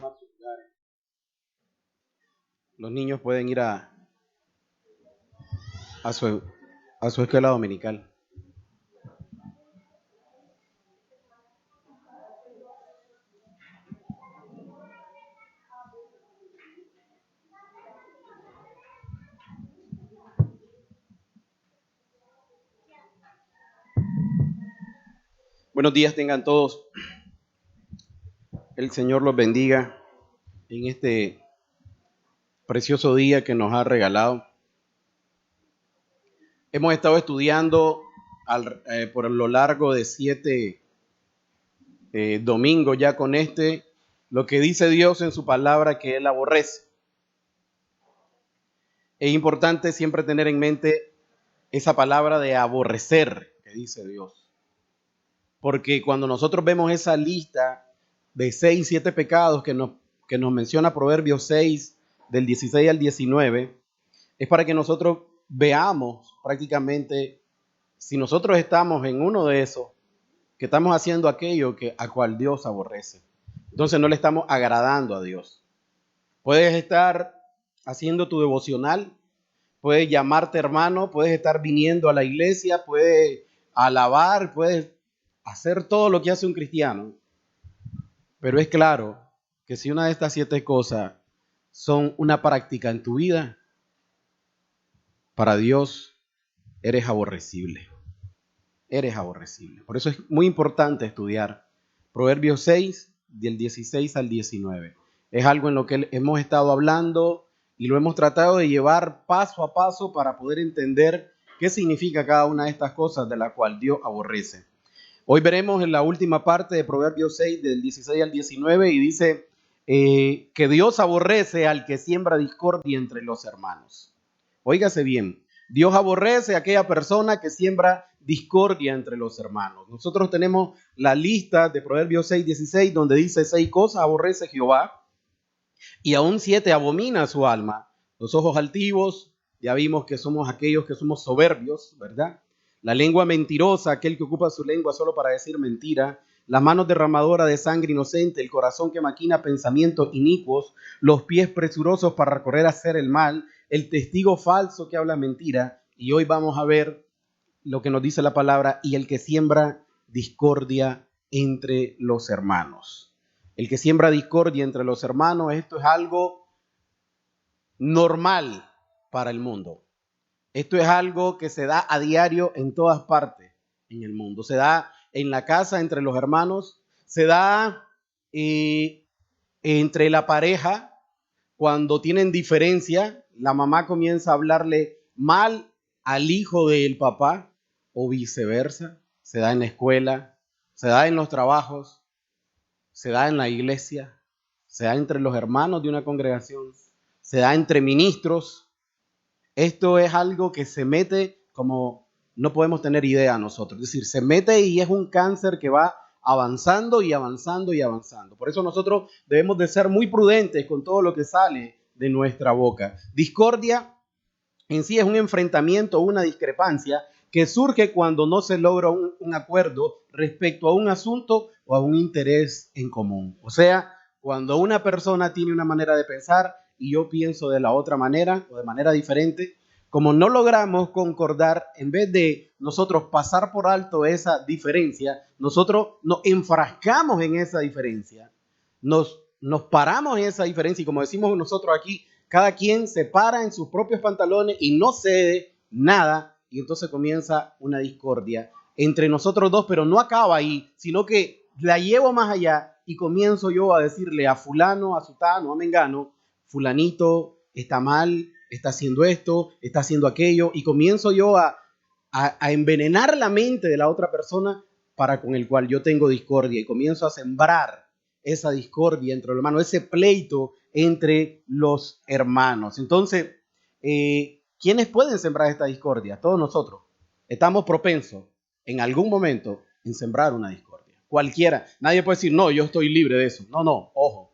tomar sus lugares. Los niños pueden ir a su, a su escuela dominical. Buenos días tengan todos. El Señor los bendiga en este precioso día que nos ha regalado. Hemos estado estudiando por lo largo de 7 domingos ya con lo que dice Dios en su palabra que Él aborrece. Es importante siempre tener en mente esa palabra de aborrecer que dice Dios. Porque cuando nosotros vemos esa lista de 6, 7 pecados que nos menciona Proverbios 6, del 16 al 19, es para que nosotros veamos prácticamente si nosotros estamos en uno de esos, que estamos haciendo aquello a cual Dios aborrece. Entonces no le estamos agradando a Dios. Puedes estar haciendo tu devocional, puedes llamarte hermano, puedes estar viniendo a la iglesia, puedes alabar, puedes hacer todo lo que hace un cristiano. Pero es claro que si una de estas 7 cosas son una práctica en tu vida, para Dios eres aborrecible. Eres aborrecible. Por eso es muy importante estudiar Proverbios 6, del 16 al 19. Es algo en lo que hemos estado hablando y lo hemos tratado de llevar paso a paso para poder entender qué significa cada una de estas cosas de la cual Dios aborrece. Hoy veremos en la última parte de Proverbios 6, del 16 al 19, y dice que Dios aborrece al que siembra discordia entre los hermanos. Óigase bien, Dios aborrece a aquella persona que siembra discordia entre los hermanos. Nosotros tenemos la lista de Proverbios 6, 16, donde dice 6 cosas aborrece Jehová y aún 7 abomina su alma. Los ojos altivos, ya vimos que somos aquellos que somos soberbios, ¿verdad? La lengua mentirosa, aquel que ocupa su lengua solo para decir mentira. Las manos derramadoras de sangre inocente, el corazón que maquina pensamientos inicuos, los pies presurosos para recorrer a hacer el mal, el testigo falso que habla mentira. Y hoy vamos a ver lo que nos dice la palabra, y el que siembra discordia entre los hermanos. El que siembra discordia entre los hermanos, esto es algo normal para el mundo. Esto es algo que se da a diario en todas partes en el mundo. Se da en la casa entre los hermanos, se da entre la pareja cuando tienen diferencia. La mamá comienza a hablarle mal al hijo del papá o viceversa. Se da en la escuela, se da en los trabajos, se da en la iglesia, se da entre los hermanos de una congregación, se da entre ministros. Esto es algo que se mete como no podemos tener idea nosotros. Es decir, se mete y es un cáncer que va avanzando y avanzando y avanzando. Por eso nosotros debemos de ser muy prudentes con todo lo que sale de nuestra boca. Discordia en sí es un enfrentamiento, una discrepancia que surge cuando no se logra un acuerdo respecto a un asunto o a un interés en común. O sea, cuando una persona tiene una manera de pensar y yo pienso de la otra manera o de manera diferente, como no logramos concordar, en vez de nosotros pasar por alto esa diferencia, nosotros nos enfrascamos en esa diferencia, nos paramos en esa diferencia y como decimos nosotros aquí, cada quien se para en sus propios pantalones y no cede nada y entonces comienza una discordia entre nosotros dos, pero no acaba ahí, sino que la llevo más allá y comienzo yo a decirle a fulano, a sutano, a mengano, fulanito está mal, está haciendo esto, está haciendo aquello, y comienzo yo a envenenar la mente de la otra persona para con el cual yo tengo discordia y comienzo a sembrar esa discordia entre los hermanos, ese pleito entre los hermanos. Entonces, ¿quiénes pueden sembrar esta discordia? Todos nosotros. Estamos propensos en algún momento en sembrar una discordia. Cualquiera. Nadie puede decir, no, yo estoy libre de eso. No, no, ojo.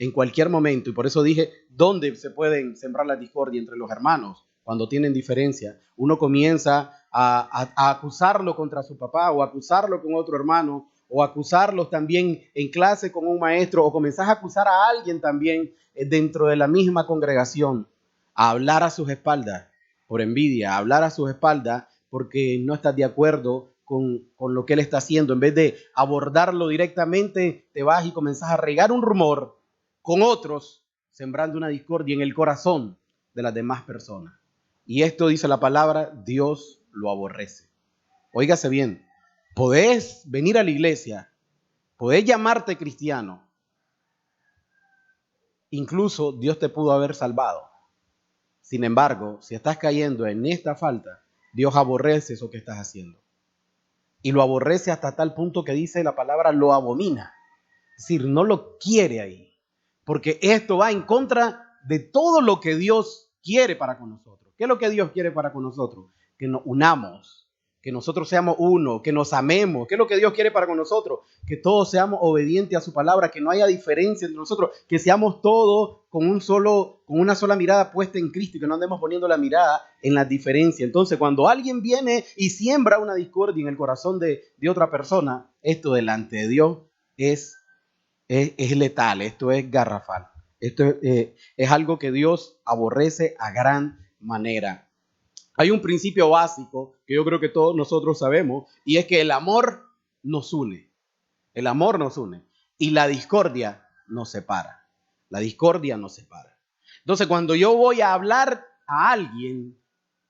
En cualquier momento. Y por eso dije, ¿dónde se pueden sembrar la discordia entre los hermanos? Cuando tienen diferencia. Uno comienza a acusarlo contra su papá o acusarlo con otro hermano o acusarlos también en clase con un maestro, o comenzás a acusar a alguien también dentro de la misma congregación, a hablar a sus espaldas por envidia, a hablar a sus espaldas porque no estás de acuerdo con lo que él está haciendo. En vez de abordarlo directamente, te vas y comenzás a regar un rumor con otros, sembrando una discordia en el corazón de las demás personas. Y esto dice la palabra, Dios lo aborrece. Óigase bien, podés venir a la iglesia, podés llamarte cristiano, incluso Dios te pudo haber salvado. Sin embargo, si estás cayendo en esta falta, Dios aborrece eso que estás haciendo. Y lo aborrece hasta tal punto que dice la palabra lo abomina. Es decir, no lo quiere ahí. Porque esto va en contra de todo lo que Dios quiere para con nosotros. ¿Qué es lo que Dios quiere para con nosotros? Que nos unamos, que nosotros seamos uno, que nos amemos. ¿Qué es lo que Dios quiere para con nosotros? Que todos seamos obedientes a su palabra, que no haya diferencia entre nosotros, que seamos todos con una sola mirada puesta en Cristo y que no andemos poniendo la mirada en las diferencias. Entonces, cuando alguien viene y siembra una discordia en el corazón de otra persona, esto delante de Dios es letal, esto es garrafal. Esto es algo que Dios aborrece a gran manera. Hay un principio básico que yo creo que todos nosotros sabemos y es que el amor nos une. El amor nos une y la discordia nos separa. La discordia nos separa. Entonces, cuando yo voy a hablar a alguien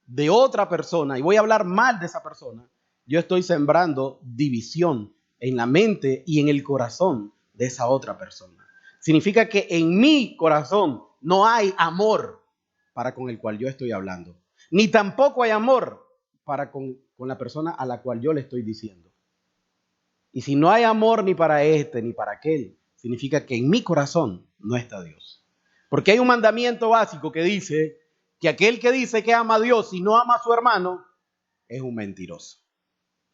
de otra persona y voy a hablar mal de esa persona, yo estoy sembrando división en la mente y en el corazón de esa otra persona. Significa que en mi corazón no hay amor para con el cual yo estoy hablando, ni tampoco hay amor para con la persona a la cual yo le estoy diciendo. Y si no hay amor ni para este ni para aquel, significa que en mi corazón no está Dios. Porque hay un mandamiento básico que dice que aquel que dice que ama a Dios y no ama a su hermano es un mentiroso.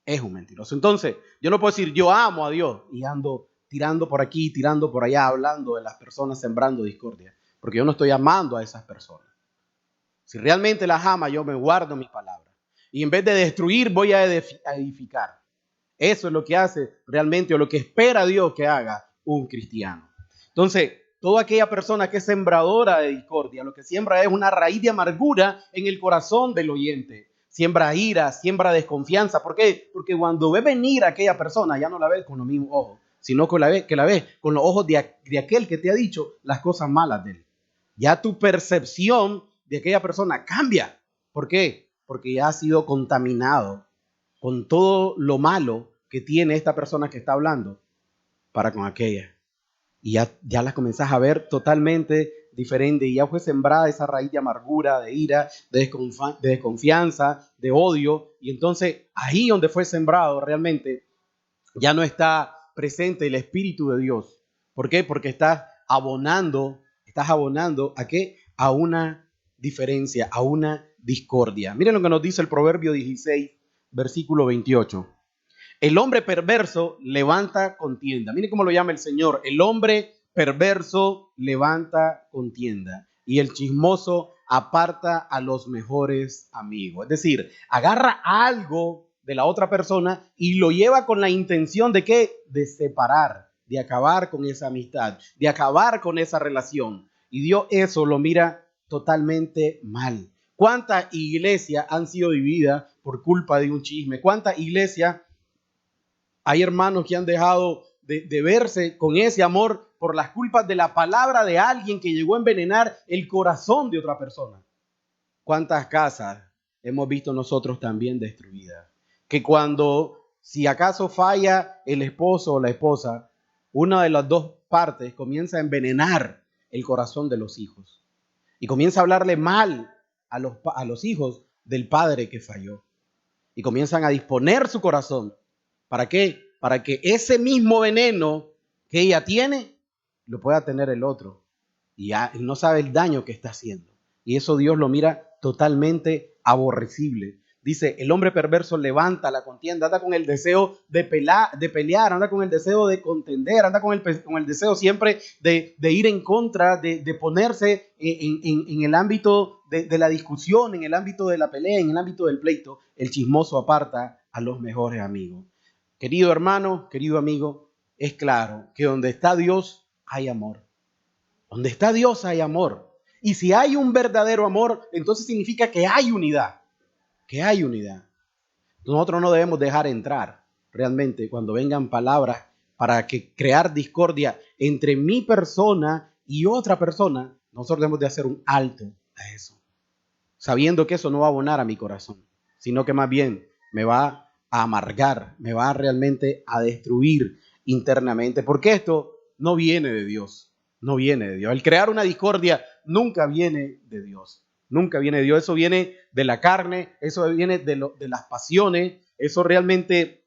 Es un mentiroso. Entonces, yo no puedo decir yo amo a Dios y ando tirando por aquí, tirando por allá, hablando de las personas, sembrando discordia, porque yo no estoy amando a esas personas. Si realmente las ama, yo me guardo mis palabras. Y en vez de destruir, voy a edificar. Eso es lo que hace realmente o lo que espera Dios que haga un cristiano. Entonces, toda aquella persona que es sembradora de discordia, lo que siembra es una raíz de amargura en el corazón del oyente. Siembra ira, siembra desconfianza. ¿Por qué? Porque cuando ve venir a aquella persona, ya no la ves con los mismos ojos, sino que la ves con los ojos de aquel que te ha dicho las cosas malas de él. Ya tu percepción de aquella persona cambia. ¿Por qué? Porque ya ha sido contaminado con todo lo malo que tiene esta persona que está hablando para con aquella. Y ya las comenzás a ver totalmente diferente y ya fue sembrada esa raíz de amargura, de ira, de desconfianza, de odio. Y entonces ahí donde fue sembrado realmente ya no está presente el Espíritu de Dios. ¿Por qué? Porque estás abonando ¿a qué? A una diferencia, a una discordia. Miren lo que nos dice el Proverbio 16, versículo 28. El hombre perverso levanta contienda. Miren cómo lo llama el Señor. El hombre perverso levanta contienda y el chismoso aparta a los mejores amigos. Es decir, agarra algo de la otra persona y lo lleva con la intención de ¿qué? De separar, de acabar con esa amistad, de acabar con esa relación. Y Dios eso lo mira totalmente mal. ¿Cuántas iglesias han sido divididas por culpa de un chisme? ¿Cuántas iglesias hay hermanos que han dejado de verse con ese amor por las culpas de la palabra de alguien que llegó a envenenar el corazón de otra persona? ¿Cuántas casas hemos visto nosotros también destruidas? Que cuando, si acaso falla el esposo o la esposa, una de las dos partes comienza a envenenar el corazón de los hijos y comienza a hablarle mal a los hijos del padre que falló y comienzan a disponer su corazón. ¿Para qué? Para que ese mismo veneno que ella tiene lo pueda tener el otro y ya no sabe el daño que está haciendo. Y eso Dios lo mira totalmente aborrecible. Dice, el hombre perverso levanta la contienda, anda con el deseo de pelear, anda con el deseo de contender, anda con el deseo siempre de ir en contra, de ponerse en el ámbito de la discusión, en el ámbito de la pelea, en el ámbito del pleito. El chismoso aparta a los mejores amigos. Querido hermano, querido amigo, es claro que donde está Dios hay amor. Donde está Dios hay amor. Y si hay un verdadero amor, entonces significa que hay unidad. Que hay unidad. Nosotros no debemos dejar entrar realmente cuando vengan palabras para que crear discordia entre mi persona y otra persona. Nosotros debemos de hacer un alto a eso, sabiendo que eso no va a abonar a mi corazón, sino que más bien me va a amargar, me va realmente a destruir internamente, porque esto no viene de Dios, no viene de Dios. El crear una discordia nunca viene de Dios, nunca viene de Dios. Eso viene de la carne, eso viene de las pasiones, eso realmente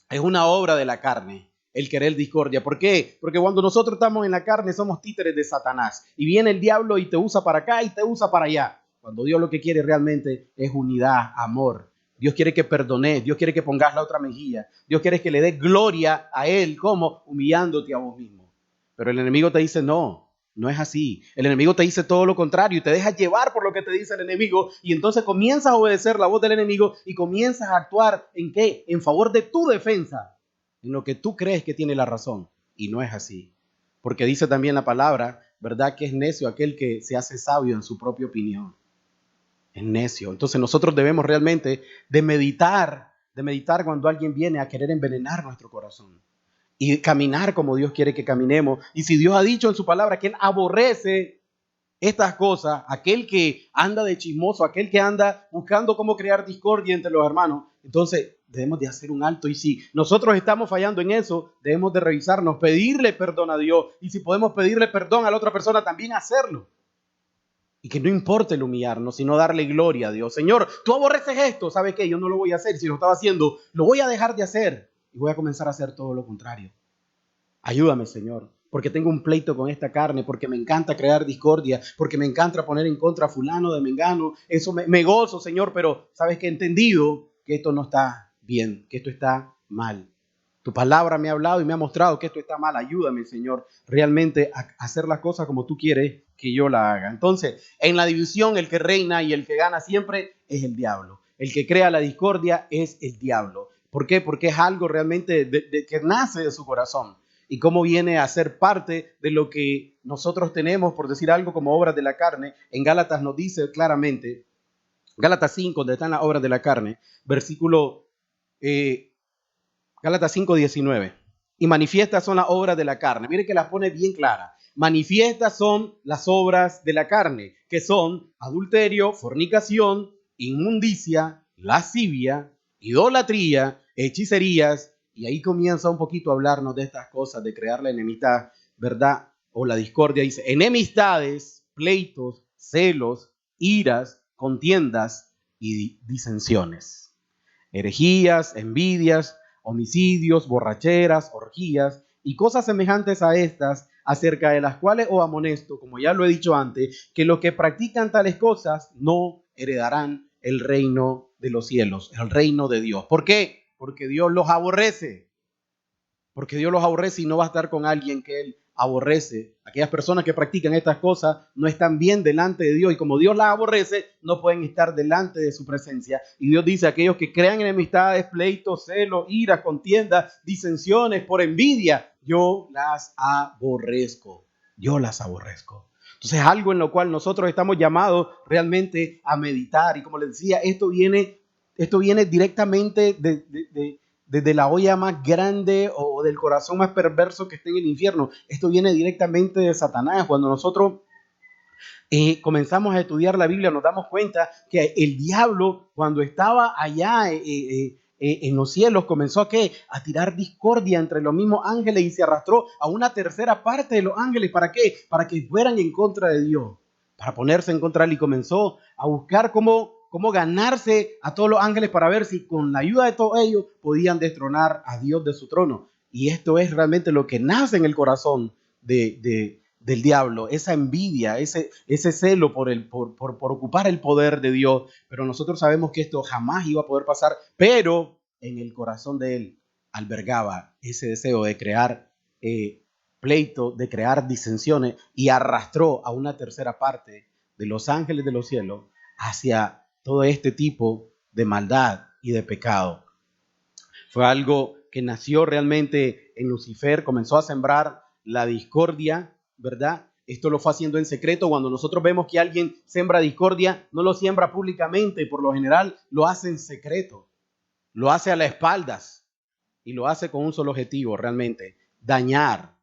es una obra de la carne, el querer discordia. ¿Por qué? Porque cuando nosotros estamos en la carne somos títeres de Satanás y viene el diablo y te usa para acá y te usa para allá. Cuando Dios lo que quiere realmente es unidad, amor. Dios quiere que perdones, Dios quiere que pongas la otra mejilla, Dios quiere que le des gloria a Él, como humillándote a vos mismo. Pero el enemigo te dice no, no es así. El enemigo te dice todo lo contrario y te deja llevar por lo que te dice el enemigo y entonces comienzas a obedecer la voz del enemigo y comienzas a actuar ¿en qué? En favor de tu defensa, en lo que tú crees que tiene la razón. Y no es así. Porque dice también la palabra, ¿verdad? Que es necio aquel que se hace sabio en su propia opinión. Es necio. Entonces nosotros debemos realmente de meditar cuando alguien viene a querer envenenar nuestro corazón y caminar como Dios quiere que caminemos. Y si Dios ha dicho en su palabra que Él aborrece estas cosas, aquel que anda de chismoso, aquel que anda buscando cómo crear discordia entre los hermanos, entonces debemos de hacer un alto. Y si nosotros estamos fallando en eso, debemos de revisarnos, pedirle perdón a Dios. Y si podemos pedirle perdón a la otra persona, también hacerlo. Y que no importe el humillarnos, sino darle gloria a Dios. Señor, tú aborreces esto, ¿sabe qué? Yo no lo voy a hacer. Si lo estaba haciendo, lo voy a dejar de hacer. Y voy a comenzar a hacer todo lo contrario. Ayúdame, Señor, porque tengo un pleito con esta carne, porque me encanta crear discordia, porque me encanta poner en contra a fulano de mengano. Eso me gozo, Señor, pero sabes que he entendido que esto no está bien, que esto está mal. Tu palabra me ha hablado y me ha mostrado que esto está mal. Ayúdame, Señor, realmente a hacer las cosas como tú quieres que yo la haga. Entonces, en la división, el que reina y el que gana siempre es el diablo. El que crea la discordia es el diablo. ¿Por qué? Porque es algo realmente que nace de su corazón y cómo viene a ser parte de lo que nosotros tenemos, por decir algo, como obras de la carne. En Gálatas nos dice claramente, Gálatas 5, donde están las obras de la carne, versículo Gálatas 5:19. Y manifiestas son las obras de la carne. Mire que las pone bien claras. Manifiestas son las obras de la carne, que son adulterio, fornicación, inmundicia, lascivia, idolatría, hechicerías. Y ahí comienza un poquito a hablarnos de estas cosas, de crear la enemistad, ¿verdad? O la discordia. Dice, enemistades, pleitos, celos, iras, contiendas y disensiones, herejías, envidias, homicidios, borracheras, orgías y cosas semejantes a estas, acerca de las cuales os amonesto, como ya lo he dicho antes, que los que practican tales cosas no heredarán el reino de los cielos, el reino de Dios. ¿Por qué? Porque Dios los aborrece. Porque Dios los aborrece y no va a estar con alguien que Él aborrece. Aquellas personas que practican estas cosas no están bien delante de Dios y como Dios las aborrece, no pueden estar delante de su presencia. Y Dios dice, aquellos que crean enemistades, pleitos, celos, iras, contiendas, disensiones, por envidia, yo las aborrezco. Yo las aborrezco. Entonces, algo en lo cual nosotros estamos llamados realmente a meditar. Y como les decía, esto viene directamente desde la olla más grande o del corazón más perverso que esté en el infierno. Esto viene directamente de Satanás. Cuando nosotros comenzamos a estudiar la Biblia, nos damos cuenta que el diablo, cuando estaba allá en los cielos, comenzó a tirar discordia entre los mismos ángeles y se arrastró a una tercera parte de los ángeles. ¿Para qué? Para que fueran en contra de Dios, para ponerse en contra de él, y comenzó a buscar cómo ganarse a todos los ángeles para ver si con la ayuda de todos ellos podían destronar a Dios de su trono. Y esto es realmente lo que nace en el corazón del diablo, esa envidia, ese celo por ocupar el poder de Dios. Pero nosotros sabemos que esto jamás iba a poder pasar, pero en el corazón de él albergaba ese deseo de crear pleito, de crear disensiones, y arrastró a una tercera parte de los ángeles de los cielos hacia todo este tipo de maldad y de pecado. Fue algo que nació realmente en Lucifer, comenzó a sembrar la discordia, ¿verdad? Esto lo fue haciendo en secreto. Cuando nosotros vemos que alguien siembra discordia, no lo siembra públicamente, por lo general lo hace en secreto, lo hace a las espaldas y lo hace con un solo objetivo, realmente, dañar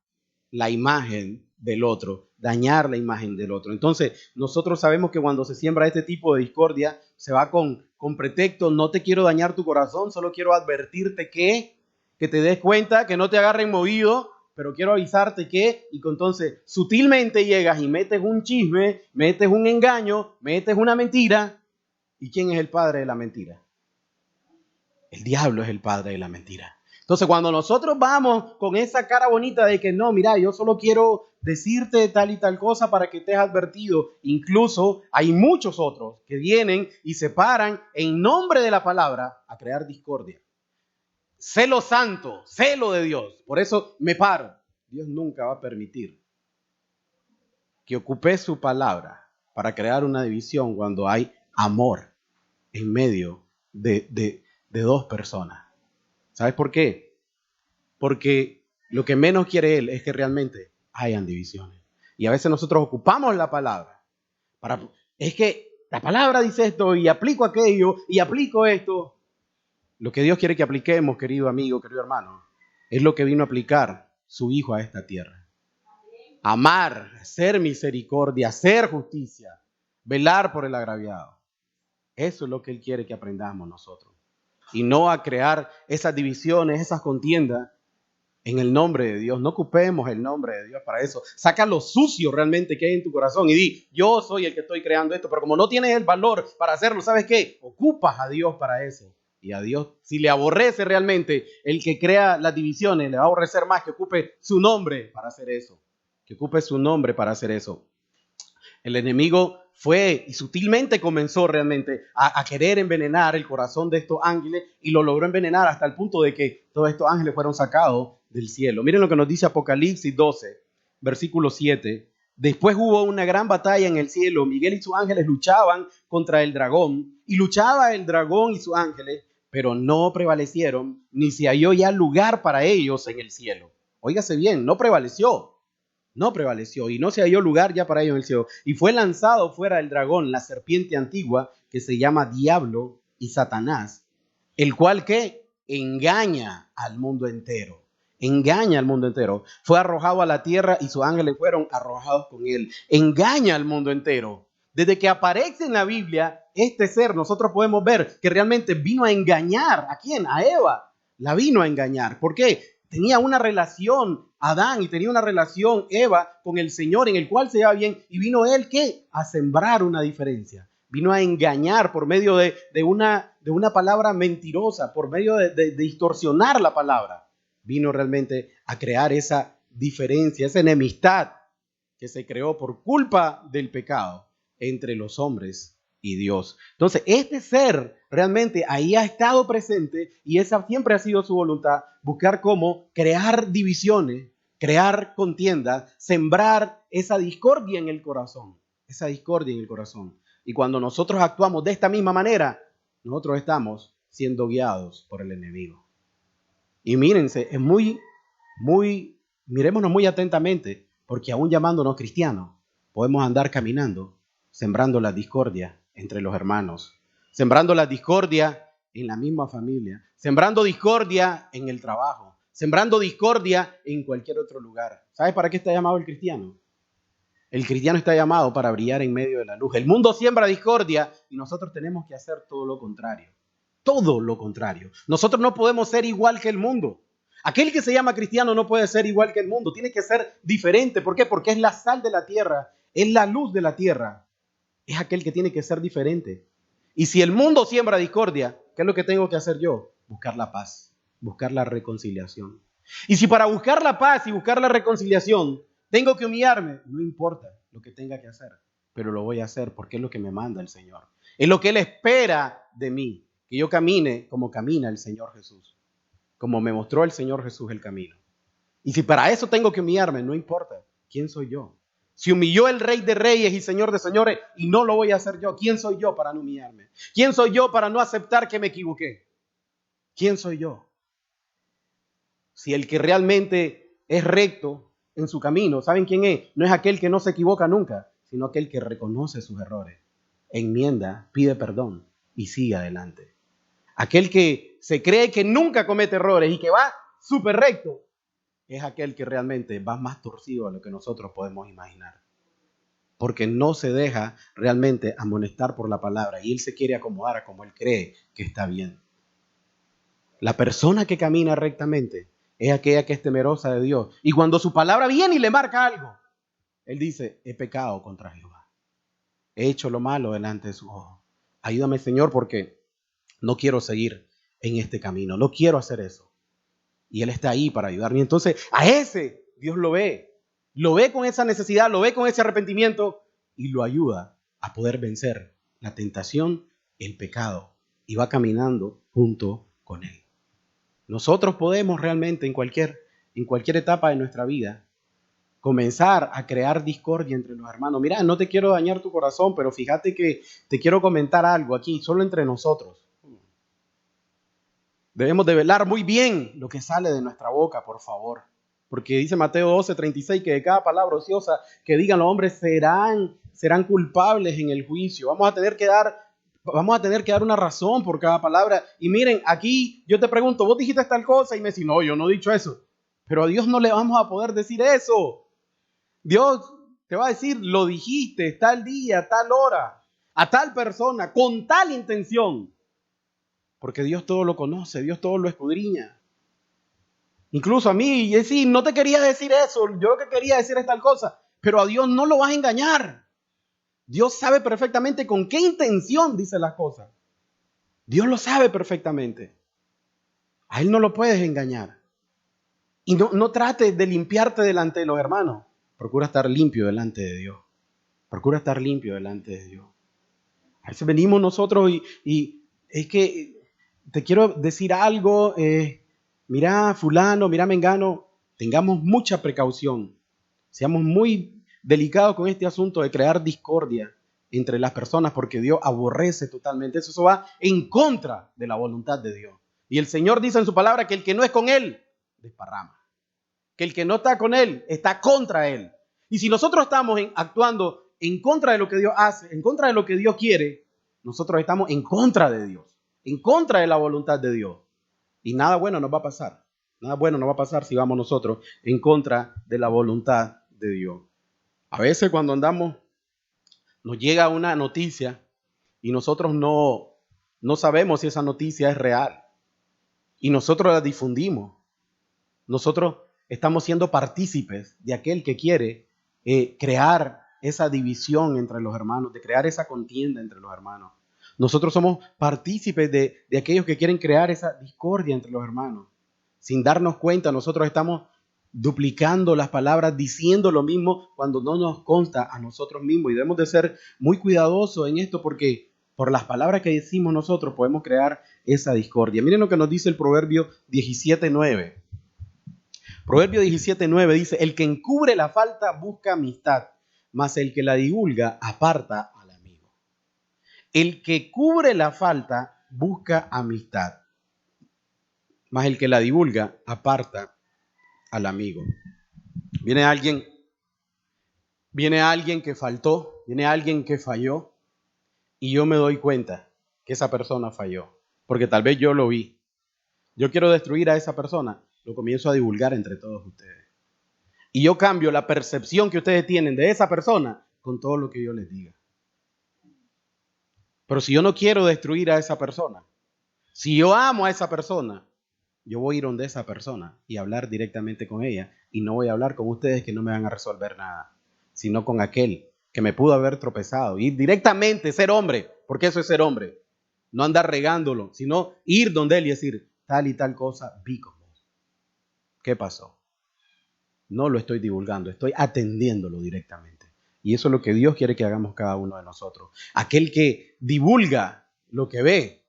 la imagen del otro, dañar la imagen del otro. Entonces, nosotros sabemos que cuando se siembra este tipo de discordia, se va con pretexto: no te quiero dañar tu corazón, solo quiero advertirte que te des cuenta, que no te agarren movido, pero quiero avisarte que, y entonces sutilmente llegas y metes un chisme, metes un engaño, metes una mentira. ¿Y quién es el padre de la mentira? El diablo es el padre de la mentira. Entonces, cuando nosotros vamos con esa cara bonita de que no, mira, yo solo quiero decirte tal y tal cosa para que estés advertido, incluso hay muchos otros que vienen y se paran en nombre de la palabra a crear discordia. Celo santo, celo de Dios. Por eso me paro. Dios nunca va a permitir que ocupe su palabra para crear una división cuando hay amor en medio de dos personas. ¿Sabes por qué? Porque lo que menos quiere Él es que realmente hayan divisiones. Y a veces nosotros ocupamos la palabra para... Es que la palabra dice esto y aplico aquello y aplico esto. Lo que Dios quiere que apliquemos, querido amigo, querido hermano, es lo que vino a aplicar su Hijo a esta tierra. Amar, hacer misericordia, hacer justicia, velar por el agraviado. Eso es lo que Él quiere que aprendamos nosotros. Y no a crear esas divisiones, esas contiendas en el nombre de Dios. No ocupemos el nombre de Dios para eso. Saca lo sucio realmente que hay en tu corazón y di: yo soy el que estoy creando esto. Pero como no tienes el valor para hacerlo, ¿sabes qué? Ocupas a Dios para eso. Y a Dios, si le aborrece realmente el que crea las divisiones, le va a aborrecer más que ocupe su nombre para hacer eso. Que ocupe su nombre para hacer eso. El enemigo fue y sutilmente comenzó realmente a querer envenenar el corazón de estos ángeles, y lo logró envenenar hasta el punto de que todos estos ángeles fueron sacados del cielo. Miren lo que nos dice Apocalipsis 12, versículo 7. Después hubo una gran batalla en el cielo. Miguel y sus ángeles luchaban contra el dragón, y luchaba el dragón y sus ángeles, pero no prevalecieron, ni se halló ya lugar para ellos en el cielo. Óigase bien, no prevaleció y no se halló lugar ya para ellos en el cielo. Y fue lanzado fuera el dragón, la serpiente antigua, que se llama Diablo y Satanás, el cual que engaña al mundo entero. Engaña al mundo entero. Fue arrojado a la tierra y sus ángeles fueron arrojados con él. Engaña al mundo entero. Desde que aparece en la Biblia este ser, nosotros podemos ver que realmente vino a engañar. ¿A quién? A Eva. La vino a engañar. ¿Por qué? Tenía una relación Adán y tenía una relación Eva con el Señor, en el cual se llevaba bien, y vino él ¿qué? A sembrar una diferencia. Vino a engañar por medio de una palabra mentirosa, por medio de distorsionar la palabra. Vino realmente a crear esa diferencia, esa enemistad que se creó por culpa del pecado entre los hombres y Dios. Entonces, este ser realmente ahí ha estado presente, y esa siempre ha sido su voluntad: buscar cómo crear divisiones, crear contiendas, sembrar esa discordia en el corazón, esa discordia en el corazón. Y cuando nosotros actuamos de esta misma manera, nosotros estamos siendo guiados por el enemigo. Y mírense, es mirémonos muy atentamente, porque aún llamándonos cristianos, podemos andar caminando, sembrando la discordia entre los hermanos, sembrando la discordia en la misma familia, sembrando discordia en el trabajo, sembrando discordia en cualquier otro lugar. ¿Sabes para qué está llamado el cristiano? El cristiano está llamado para brillar en medio de la luz. El mundo siembra discordia y nosotros tenemos que hacer todo lo contrario. Todo lo contrario. Nosotros no podemos ser igual que el mundo. Aquel que se llama cristiano no puede ser igual que el mundo. Tiene que ser diferente. ¿Por qué? Porque es la sal de la tierra. Es la luz de la tierra. Es aquel que tiene que ser diferente. Y si el mundo siembra discordia, ¿qué es lo que tengo que hacer yo? Buscar la paz. Buscar la reconciliación. Y si para buscar la paz y buscar la reconciliación tengo que humillarme, no importa lo que tenga que hacer, pero lo voy a hacer porque es lo que me manda el Señor. Es lo que Él espera de mí, que yo camine como camina el Señor Jesús, como me mostró el Señor Jesús el camino. Y si para eso tengo que humillarme, no importa quién soy yo. Si humilló el Rey de Reyes y Señor de Señores y no lo voy a hacer yo, ¿quién soy yo para no humillarme? ¿Quién soy yo para no aceptar que me equivoqué? ¿Quién soy yo? Si el que realmente es recto en su camino, ¿saben quién es? No es aquel que no se equivoca nunca, sino aquel que reconoce sus errores, enmienda, pide perdón y sigue adelante. Aquel que se cree que nunca comete errores y que va súper recto, es aquel que realmente va más torcido a lo que nosotros podemos imaginar. Porque no se deja realmente amonestar por la palabra y él se quiere acomodar a como él cree que está bien. La persona que camina rectamente es aquella que es temerosa de Dios. Y cuando su palabra viene y le marca algo, él dice, he pecado contra Jehová. He hecho lo malo delante de sus ojos. Ayúdame, Señor, porque no quiero seguir en este camino. No quiero hacer eso. Y Él está ahí para ayudarme. Entonces, a ese Dios lo ve. Lo ve con esa necesidad, lo ve con ese arrepentimiento y lo ayuda a poder vencer la tentación, el pecado. Y va caminando junto con Él. Nosotros podemos realmente en cualquier etapa de nuestra vida comenzar a crear discordia entre los hermanos. Mira, no te quiero dañar tu corazón, pero fíjate que te quiero comentar algo aquí, solo entre nosotros. Debemos de velar muy bien lo que sale de nuestra boca, por favor. Porque dice Mateo 12:36 que de cada palabra ociosa que digan los hombres serán culpables en el juicio. Vamos a tener que dar una razón por cada palabra. Y miren, aquí yo te pregunto, vos dijiste tal cosa y me decís, no, yo no he dicho eso. Pero a Dios no le vamos a poder decir eso. Dios te va a decir, lo dijiste tal día, tal hora, a tal persona, con tal intención. Porque Dios todo lo conoce, Dios todo lo escudriña. Incluso a mí, sí, no te quería decir eso, yo lo que quería decir es tal cosa, pero a Dios no lo vas a engañar. Dios sabe perfectamente con qué intención dice las cosas. Dios lo sabe perfectamente. A Él no lo puedes engañar. Y no trates de limpiarte delante de los hermanos. Procura estar limpio delante de Dios. Procura estar limpio delante de Dios. A veces venimos nosotros y es que te quiero decir algo, mira fulano, mira mengano, tengamos mucha precaución, seamos muy delicados con este asunto de crear discordia entre las personas porque Dios aborrece totalmente eso va en contra de la voluntad de Dios. Y el Señor dice en su palabra que el que no es con Él, desparrama, que el que no está con Él, está contra Él. Y si nosotros estamos actuando en contra de lo que Dios hace, en contra de lo que Dios quiere, nosotros estamos en contra de Dios, en contra de la voluntad de Dios. Y nada bueno nos va a pasar. Nada bueno nos va a pasar si vamos nosotros en contra de la voluntad de Dios. A veces cuando andamos, nos llega una noticia y nosotros no sabemos si esa noticia es real. Y nosotros la difundimos. Nosotros estamos siendo partícipes de aquel que quiere crear esa división entre los hermanos, de crear esa contienda entre los hermanos. Nosotros somos partícipes de aquellos que quieren crear esa discordia entre los hermanos. Sin darnos cuenta, nosotros estamos duplicando las palabras, diciendo lo mismo cuando no nos consta a nosotros mismos. Y debemos de ser muy cuidadosos en esto porque por las palabras que decimos nosotros podemos crear esa discordia. Miren lo que nos dice el Proverbio 17:9. Proverbio 17:9 dice, el que encubre la falta busca amistad, mas el que la divulga aparta al amigo. El que cubre la falta busca amistad, mas el que la divulga aparta al amigo. Viene alguien que faltó, viene alguien que falló y yo me doy cuenta que esa persona falló, porque tal vez yo lo vi. Yo quiero destruir a esa persona, lo comienzo a divulgar entre todos ustedes. Y yo cambio la percepción que ustedes tienen de esa persona con todo lo que yo les diga. Pero si yo no quiero destruir a esa persona, si yo amo a esa persona, yo voy a ir donde esa persona y hablar directamente con ella. Y no voy a hablar con ustedes que no me van a resolver nada, sino con aquel que me pudo haber tropezado. Ir directamente, ser hombre, porque eso es ser hombre. No andar regándolo, sino ir donde él y decir, tal y tal cosa, vi con vos. ¿Qué pasó? No lo estoy divulgando, estoy atendiéndolo directamente. Y eso es lo que Dios quiere que hagamos cada uno de nosotros. Aquel que divulga lo que ve,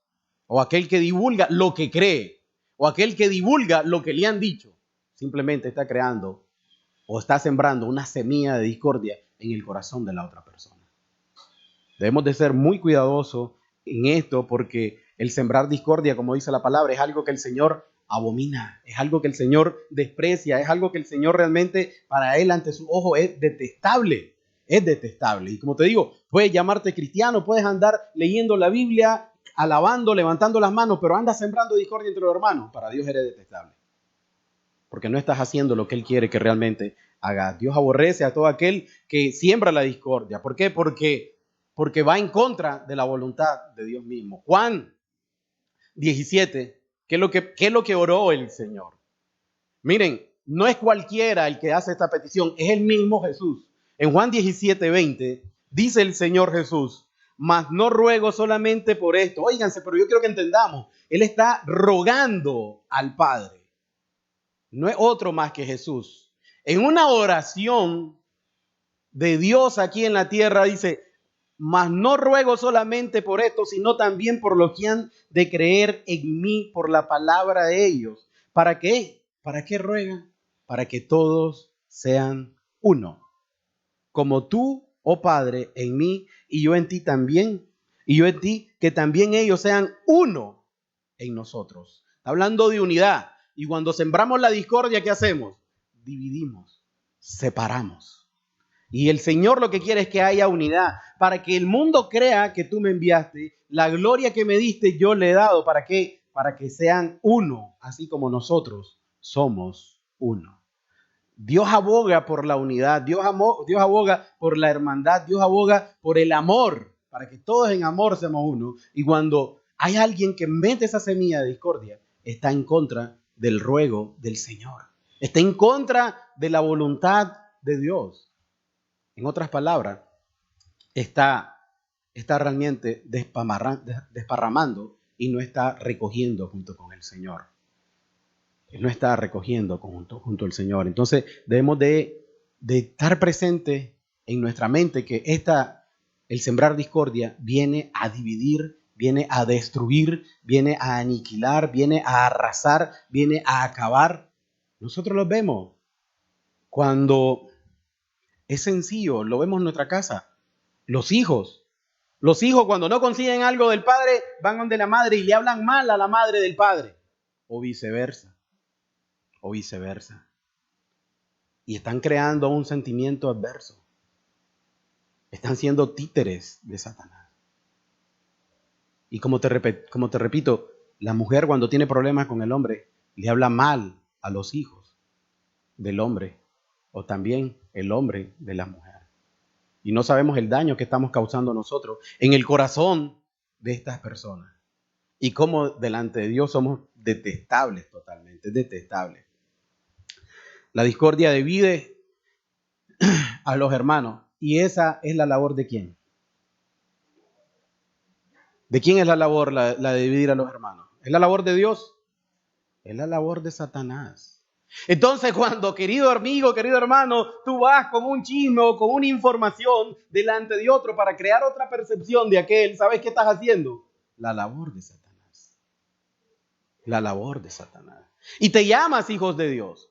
o aquel que divulga lo que cree, o aquel que divulga lo que le han dicho, simplemente está creando o está sembrando una semilla de discordia en el corazón de la otra persona. Debemos de ser muy cuidadosos en esto porque el sembrar discordia, como dice la palabra, es algo que el Señor abomina, es algo que el Señor desprecia, es algo que el Señor realmente para Él ante su ojo es detestable. Es detestable. Y como te digo, puedes llamarte cristiano, puedes andar leyendo la Biblia, alabando, levantando las manos, pero andas sembrando discordia entre los hermanos. Para Dios eres detestable. Porque no estás haciendo lo que Él quiere que realmente hagas. Dios aborrece a todo aquel que siembra la discordia. ¿Por qué? Porque va en contra de la voluntad de Dios mismo. Juan 17, ¿qué es lo que oró el Señor? Miren, no es cualquiera el que hace esta petición, es el mismo Jesús. En Juan 17:20 dice el Señor Jesús, mas no ruego solamente por esto. Óiganse, pero yo quiero que entendamos, Él está rogando al Padre. No es otro más que Jesús. En una oración de Dios aquí en la tierra dice, mas no ruego solamente por esto, sino también por los que han de creer en mí por la palabra de ellos. ¿Para qué? ¿Para qué ruegan? Para que todos sean uno. Como tú, oh Padre, en mí y yo en ti también. Y yo en ti, que también ellos sean uno en nosotros. Está hablando de unidad. Y cuando sembramos la discordia, ¿qué hacemos? Dividimos, separamos. Y el Señor lo que quiere es que haya unidad, para que el mundo crea que tú me enviaste, la gloria que me diste yo le he dado. ¿Para qué? Para que sean uno, así como nosotros somos uno. Dios aboga por la unidad, Dios aboga por la hermandad, Dios aboga por el amor, para que todos en amor seamos uno. Y cuando hay alguien que mete esa semilla de discordia, está en contra del ruego del Señor, está en contra de la voluntad de Dios. En otras palabras, está realmente desparramando y no está recogiendo junto con el Señor. Él no está recogiendo junto al Señor. Entonces debemos de estar presente en nuestra mente que el sembrar discordia viene a dividir, viene a destruir, viene a aniquilar, viene a arrasar, viene a acabar. Nosotros lo vemos cuando es sencillo, lo vemos en nuestra casa. Los hijos cuando no consiguen algo del padre, van donde la madre y le hablan mal a la madre del padre. O viceversa. Y están creando un sentimiento adverso. Están siendo títeres de Satanás. Y como te repito, la mujer cuando tiene problemas con el hombre, le habla mal a los hijos del hombre. O también el hombre de la mujer. Y no sabemos el daño que estamos causando nosotros en el corazón de estas personas. Y cómo delante de Dios somos detestables totalmente, detestables. La discordia divide a los hermanos. ¿Y esa es la labor de quién? ¿De quién es la labor, la de dividir a los hermanos? ¿Es la labor de Dios? Es la labor de Satanás. Entonces, cuando, querido amigo, querido hermano, tú vas con un chisme o con una información delante de otro para crear otra percepción de aquel, ¿sabes qué estás haciendo? La labor de Satanás. La labor de Satanás. Y te llamas hijos de Dios.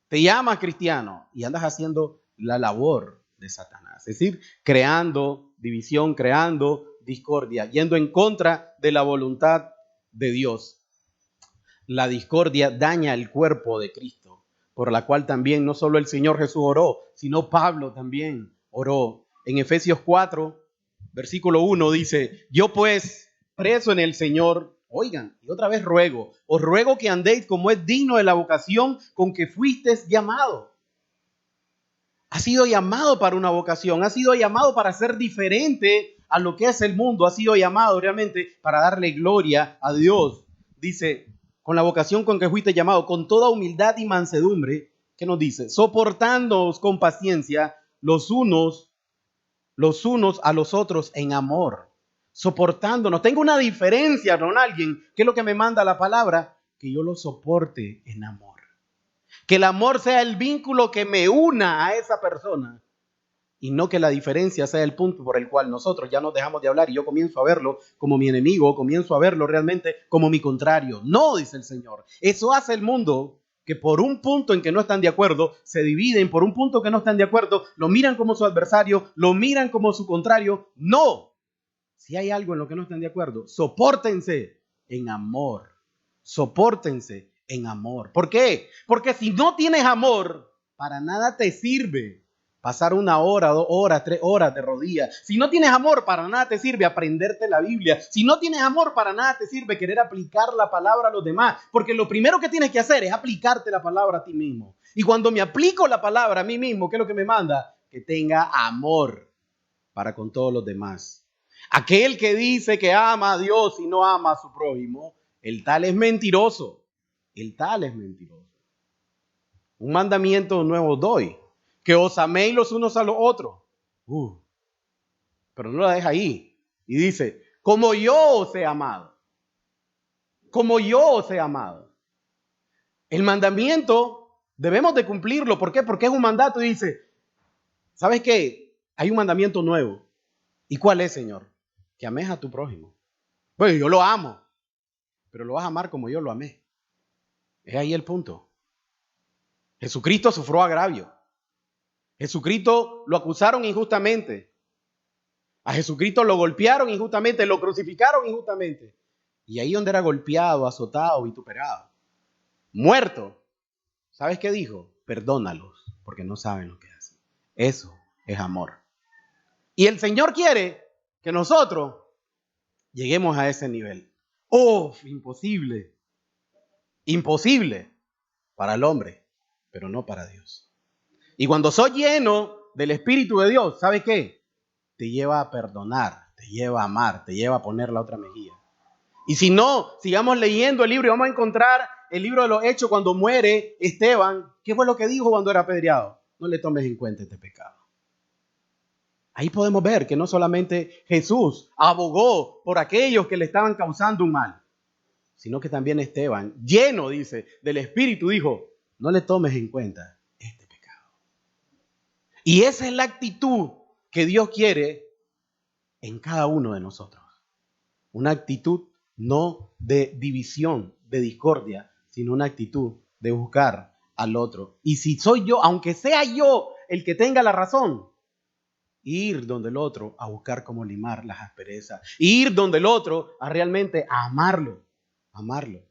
Te llamas cristiano y andas haciendo la labor de Satanás. Es decir, creando división, creando discordia, yendo en contra de la voluntad de Dios. La discordia daña el cuerpo de Cristo, por la cual también no solo el Señor Jesús oró, sino Pablo también oró. En Efesios 4, versículo 1 dice, yo pues, preso en el Señor, oigan, y otra vez os ruego que andéis como es digno de la vocación con que fuisteis llamado. Ha sido llamado para una vocación, ha sido llamado para ser diferente a lo que es el mundo, ha sido llamado realmente para darle gloria a Dios. Dice, con la vocación con que fuiste llamado, con toda humildad y mansedumbre, ¿qué nos dice? Soportándoos con paciencia los unos a los otros en amor. Soportándonos. Tengo una diferencia con alguien, que es lo que me manda la palabra, que yo lo soporte en amor. Que el amor sea el vínculo que me una a esa persona. Y no que la diferencia sea el punto por el cual nosotros ya nos dejamos de hablar y yo comienzo a verlo como mi enemigo, comienzo a verlo realmente como mi contrario. No, dice el Señor. Eso hace el mundo, que por un punto en que no están de acuerdo, se dividen, por un punto que no están de acuerdo, lo miran como su adversario, lo miran como su contrario. No. Si hay algo en lo que no están de acuerdo, sopórtense en amor. Sopórtense en amor. ¿Por qué? Porque si no tienes amor, para nada te sirve pasar 1 hora, 2 horas, 3 horas de rodillas. Si no tienes amor, para nada te sirve aprenderte la Biblia. Si no tienes amor, para nada te sirve querer aplicar la palabra a los demás. Porque lo primero que tienes que hacer es aplicarte la palabra a ti mismo. Y cuando me aplico la palabra a mí mismo, ¿qué es lo que me manda? Que tenga amor para con todos los demás. Aquel que dice que ama a Dios y no ama a su prójimo, el tal es mentiroso. El tal es mentiroso. Un mandamiento nuevo doy, que os améis los unos a los otros. Pero no la deja ahí. Y dice, como yo os he amado. Como yo os he amado. El mandamiento debemos de cumplirlo. ¿Por qué? Porque es un mandato. Y dice, ¿sabes qué? Hay un mandamiento nuevo. ¿Y cuál es, Señor? Que ames a tu prójimo. Bueno, yo lo amo, pero lo vas a amar como yo lo amé. Es ahí el punto. Jesucristo sufrió agravio. Jesucristo lo acusaron injustamente. A Jesucristo lo golpearon injustamente, lo crucificaron injustamente. Y ahí donde era golpeado, azotado, vituperado, muerto, ¿sabes qué dijo? Perdónalos, porque no saben lo que hacen. Eso es amor. Y el Señor quiere que nosotros lleguemos a ese nivel. ¡Oh! Imposible. Imposible para el hombre, pero no para Dios. Y cuando soy lleno del Espíritu de Dios, ¿sabes qué? Te lleva a perdonar, te lleva a amar, te lleva a poner la otra mejilla. Y si no, sigamos leyendo el libro y vamos a encontrar el libro de los Hechos cuando muere Esteban. ¿Qué fue lo que dijo cuando era apedreado? No le tomes en cuenta este pecado. Ahí podemos ver que no solamente Jesús abogó por aquellos que le estaban causando un mal, sino que también Esteban, lleno, dice, del Espíritu, dijo, no le tomes en cuenta este pecado. Y esa es la actitud que Dios quiere en cada uno de nosotros. Una actitud no de división, de discordia, sino una actitud de buscar al otro. Y si soy yo, aunque sea yo el que tenga la razón, ir donde el otro a buscar cómo limar las asperezas. Ir donde el otro a realmente amarlo. Amarlo.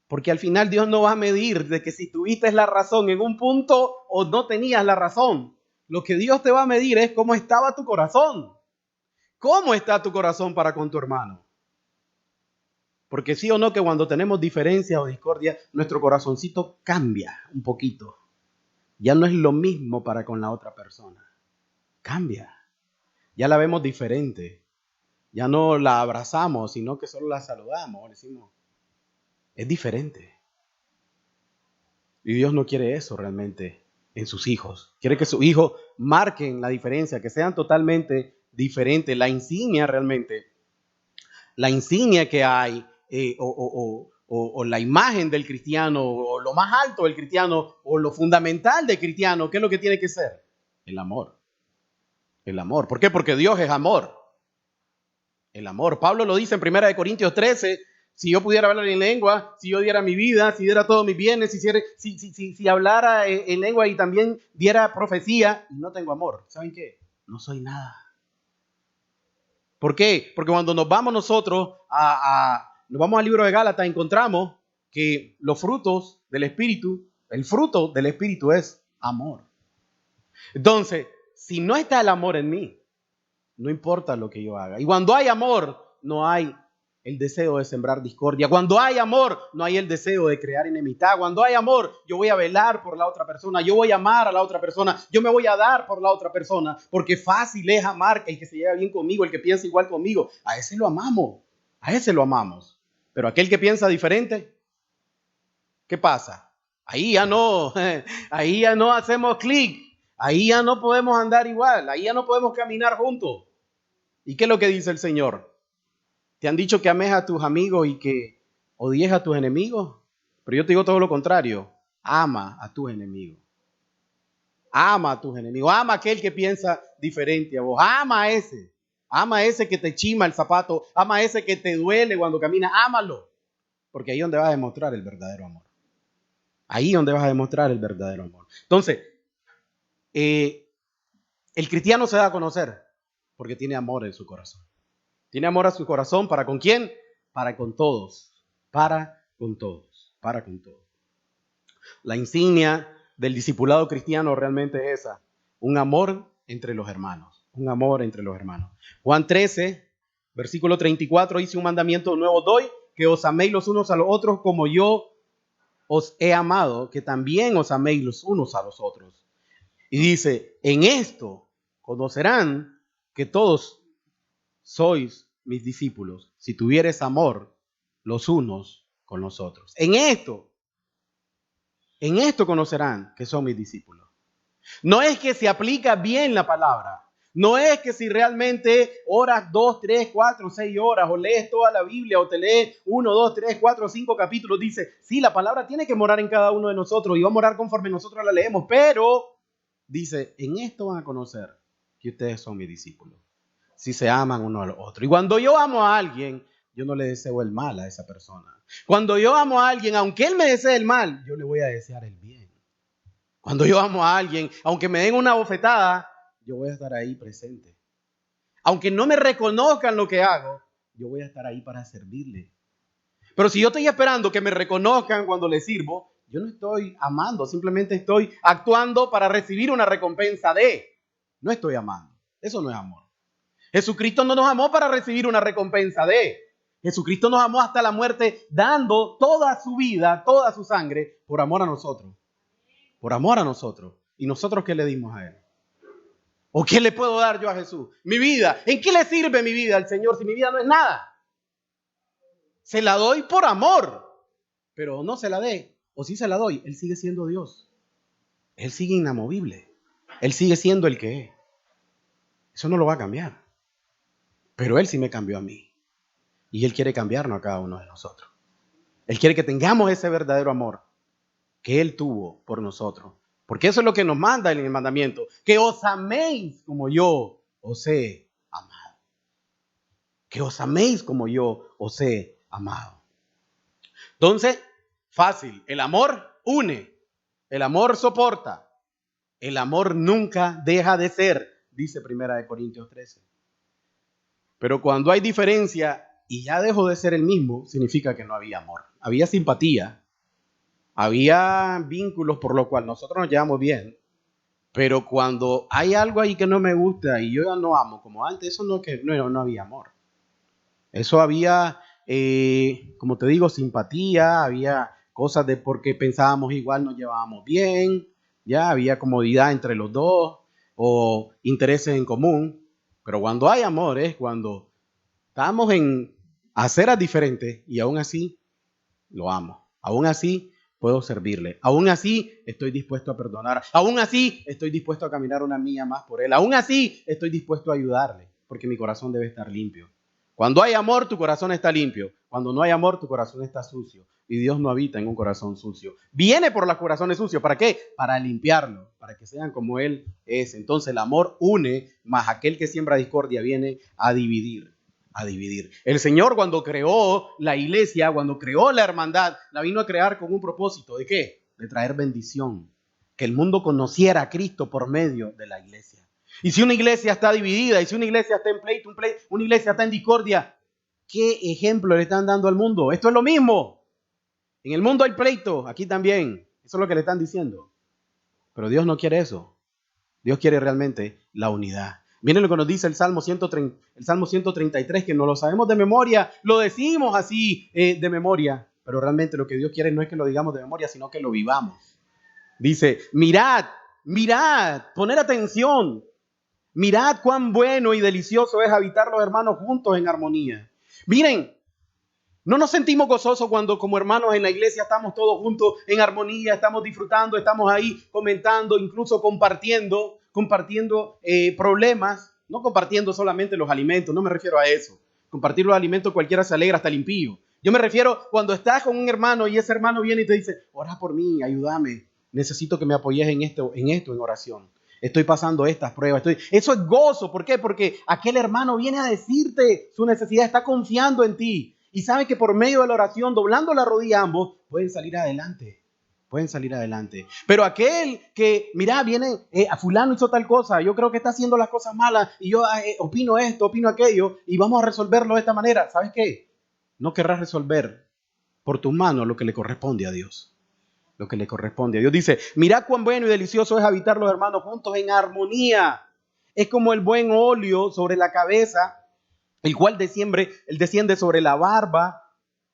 Porque al final Dios no va a medir de que si tuviste la razón en un punto o no tenías la razón. Lo que Dios te va a medir es cómo estaba tu corazón. ¿Cómo está tu corazón para con tu hermano? Porque sí o no que cuando tenemos diferencia o discordia, nuestro corazoncito cambia un poquito. Ya no es lo mismo para con la otra persona. Cambia. Ya la vemos diferente. Ya no la abrazamos, sino que solo la saludamos. Le decimos, es diferente. Y Dios no quiere eso realmente en sus hijos. Quiere que sus hijos marquen la diferencia, que sean totalmente diferentes. La insignia realmente, la insignia que hay, o la imagen del cristiano, o lo más alto del cristiano, o lo fundamental del cristiano, ¿qué es lo que tiene que ser? El amor. El amor. ¿Por qué? Porque Dios es amor. El amor. Pablo lo dice en 1 Corintios 13. Si yo pudiera hablar en lengua, si yo diera mi vida, si diera todos mis bienes, si hablara en lengua y también diera profecía, y no tengo amor, ¿saben qué? No soy nada. ¿Por qué? Porque cuando nos vamos nosotros nos vamos al libro de Gálatas, encontramos que los frutos del Espíritu, el fruto del Espíritu es amor. Entonces, si no está el amor en mí, no importa lo que yo haga. Y cuando hay amor, no hay el deseo de sembrar discordia. Cuando hay amor, no hay el deseo de crear enemistad. Cuando hay amor, yo voy a velar por la otra persona. Yo voy a amar a la otra persona. Yo me voy a dar por la otra persona. Porque fácil es amar el que se lleva bien conmigo, el que piensa igual conmigo. A ese lo amamos. A ese lo amamos. Pero aquel que piensa diferente, ¿qué pasa? Ahí ya no hacemos clic. Ahí ya no podemos andar igual. Ahí ya no podemos caminar juntos. ¿Y qué es lo que dice el Señor? ¿Te han dicho que ames a tus amigos y que odies a tus enemigos? Pero yo te digo todo lo contrario. Ama a tus enemigos. Ama a tus enemigos. Ama a aquel que piensa diferente a vos. Ama a ese. Ama a ese que te chima el zapato. Ama a ese que te duele cuando caminas. Ámalo. Porque ahí es donde vas a demostrar el verdadero amor. Ahí es donde vas a demostrar el verdadero amor. Entonces, el cristiano se da a conocer porque tiene amor en su corazón. Tiene amor a su corazón. ¿Para con quién? Para con todos. Para con todos, para con todos. La insignia del discipulado cristiano realmente es esa, un amor entre los hermanos, un amor entre los hermanos. Juan 13, versículo 34, dice: un mandamiento nuevo doy, que os améis los unos a los otros como yo os he amado, que también os améis los unos a los otros. Y dice: en esto conocerán que todos sois mis discípulos, si tuvieres amor los unos con los otros. En esto conocerán que son mis discípulos. No es que se aplica bien la palabra. No es que si realmente oras 2, 3, 4, 6 horas o lees toda la Biblia o te lees 1, 2, 3, 4, 5 capítulos, dice, sí, la palabra tiene que morar en cada uno de nosotros y va a morar conforme nosotros la leemos, pero dice, en esto van a conocer que ustedes son mis discípulos, si se aman uno al otro. Y cuando yo amo a alguien, yo no le deseo el mal a esa persona. Cuando yo amo a alguien, aunque él me desee el mal, yo le voy a desear el bien. Cuando yo amo a alguien, aunque me den una bofetada, yo voy a estar ahí presente. Aunque no me reconozcan lo que hago, yo voy a estar ahí para servirle. Pero si yo estoy esperando que me reconozcan cuando les sirvo, yo no estoy amando, simplemente estoy actuando para recibir una recompensa de. No estoy amando. Eso no es amor. Jesucristo no nos amó para recibir una recompensa de. Jesucristo nos amó hasta la muerte, dando toda su vida, toda su sangre, por amor a nosotros. Por amor a nosotros. ¿Y nosotros qué le dimos a Él? ¿O qué le puedo dar yo a Jesús? Mi vida. ¿En qué le sirve mi vida al Señor si mi vida no es nada? Se la doy por amor. Pero no se la dé. O sí se la doy. Él sigue siendo Dios. Él sigue inamovible. Él sigue siendo el que es. Eso no lo va a cambiar. Pero Él sí me cambió a mí. Y Él quiere cambiarnos a cada uno de nosotros. Él quiere que tengamos ese verdadero amor que Él tuvo por nosotros. Porque eso es lo que nos manda en el mandamiento. Que os améis como yo os he amado. Que os améis como yo os he amado. Entonces, fácil. El amor une. El amor soporta. El amor nunca deja de ser, dice 1 Corintios 13. Pero cuando hay diferencia y ya dejó de ser el mismo, significa que no había amor. Había simpatía. Había vínculos por lo cual nosotros nos llevamos bien, pero cuando hay algo ahí que no me gusta y yo ya no amo como antes, eso no había amor. Eso había, como te digo, simpatía, había cosas de porque pensábamos igual, nos llevábamos bien, ya había comodidad entre los dos o intereses en común. Pero cuando hay amor es cuando estamos en aceras diferentes y aún así lo amo. Aún así puedo servirle. Aún así estoy dispuesto a perdonar. Aún así estoy dispuesto a caminar una milla más por él. Aún así estoy dispuesto a ayudarle, porque mi corazón debe estar limpio. Cuando hay amor, tu corazón está limpio. Cuando no hay amor, tu corazón está sucio. Y Dios no habita en un corazón sucio. Viene por los corazones sucios. ¿Para qué? Para limpiarlo, para que sean como Él es. Entonces el amor une, mas aquel que siembra discordia viene a dividir. El Señor, cuando creó la iglesia, cuando creó la hermandad, la vino a crear con un propósito. ¿De qué? De traer bendición. Que el mundo conociera a Cristo por medio de la iglesia. Y si una iglesia está dividida, y si una iglesia está en pleito, una iglesia está en discordia, ¿qué ejemplo le están dando al mundo? Esto es lo mismo. En el mundo hay pleito, aquí también. Eso es lo que le están diciendo. Pero Dios no quiere eso. Dios quiere realmente la unidad. Miren lo que nos dice el Salmo 133, que no lo sabemos de memoria, lo decimos así de memoria, pero realmente lo que Dios quiere no es que lo digamos de memoria, sino que lo vivamos. Dice, mirad, poner atención, mirad cuán bueno y delicioso es habitar los hermanos juntos en armonía. Miren, no nos sentimos gozosos cuando como hermanos en la iglesia estamos todos juntos en armonía, estamos disfrutando, estamos ahí comentando, incluso compartiendo problemas, no compartiendo solamente los alimentos, no me refiero a eso. Compartir los alimentos cualquiera se alegra, hasta el impío. Yo me refiero cuando estás con un hermano y ese hermano viene y te dice, ora por mí, ayúdame, necesito que me apoyes en oración. Estoy pasando estas pruebas. Eso es gozo. ¿Por qué? Porque aquel hermano viene a decirte su necesidad, está confiando en ti. Y sabe que por medio de la oración, doblando la rodilla ambos, pueden salir adelante. Pero aquel que, mira, viene, a fulano hizo tal cosa, yo creo que está haciendo las cosas malas, y yo opino esto, opino aquello, y vamos a resolverlo de esta manera. ¿Sabes qué? No querrás resolver por tus manos lo que le corresponde a Dios. Lo que le corresponde a Dios. Dice, mirad cuán bueno y delicioso es habitar los hermanos juntos en armonía. Es como el buen óleo sobre la cabeza, el cual desciende sobre la barba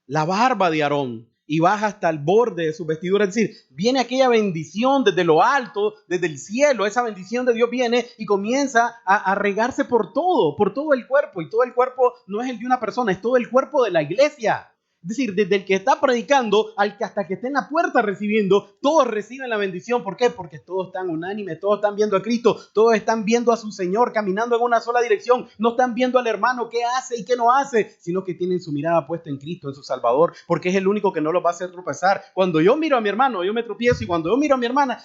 de Aarón, y baja hasta el borde de su vestidura. Es decir, viene aquella bendición desde lo alto, desde el cielo. Esa bendición de Dios viene y comienza a regarse por todo el cuerpo. Y todo el cuerpo no es el de una persona, es todo el cuerpo de la iglesia. Es decir, desde el que está predicando hasta que esté en la puerta recibiendo, todos reciben la bendición. ¿Por qué? Porque todos están unánimes, todos están viendo a Cristo, todos están viendo a su Señor caminando en una sola dirección. No están viendo al hermano qué hace y qué no hace, sino que tienen su mirada puesta en Cristo, en su Salvador, porque es el único que no los va a hacer tropezar. Cuando yo miro a mi hermano, yo me tropiezo, y cuando yo miro a mi hermana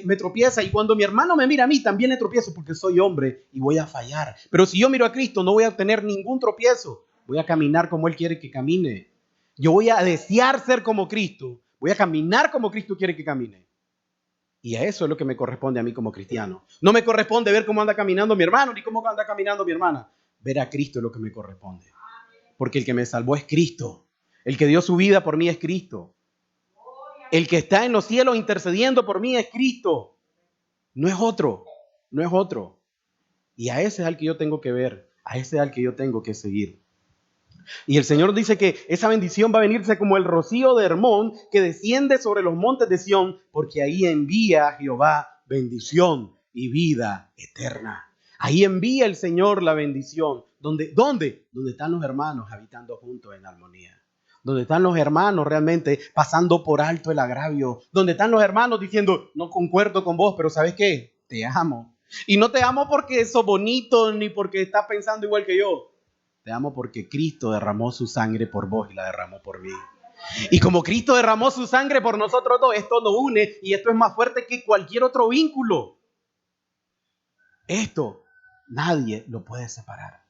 me tropieza, y cuando mi hermano me mira a mí, también le tropiezo, porque soy hombre y voy a fallar. Pero si yo miro a Cristo, no voy a tener ningún tropiezo. Voy a caminar como Él quiere que camine. Yo voy a desear ser como Cristo. Voy a caminar como Cristo quiere que camine. Y a eso es lo que me corresponde a mí como cristiano. No me corresponde ver cómo anda caminando mi hermano, ni cómo anda caminando mi hermana. Ver a Cristo es lo que me corresponde. Porque el que me salvó es Cristo. El que dio su vida por mí es Cristo. El que está en los cielos intercediendo por mí es Cristo. No es otro. No es otro. Y a ese es al que yo tengo que ver. A ese es al que yo tengo que seguir. Y el Señor dice que esa bendición va a venirse como el rocío de Hermón que desciende sobre los montes de Sión, porque ahí envía Jehová bendición y vida eterna. Ahí envía el Señor la bendición. ¿Dónde? Donde están los hermanos habitando juntos en armonía. Donde están los hermanos realmente pasando por alto el agravio. Donde están los hermanos diciendo, no concuerdo con vos, pero ¿sabes qué? Te amo. Y no te amo porque sos bonito ni porque estás pensando igual que yo. Te amo porque Cristo derramó su sangre por vos y la derramó por mí. Y como Cristo derramó su sangre por nosotros dos, esto nos une y esto es más fuerte que cualquier otro vínculo. Esto nadie lo puede separar.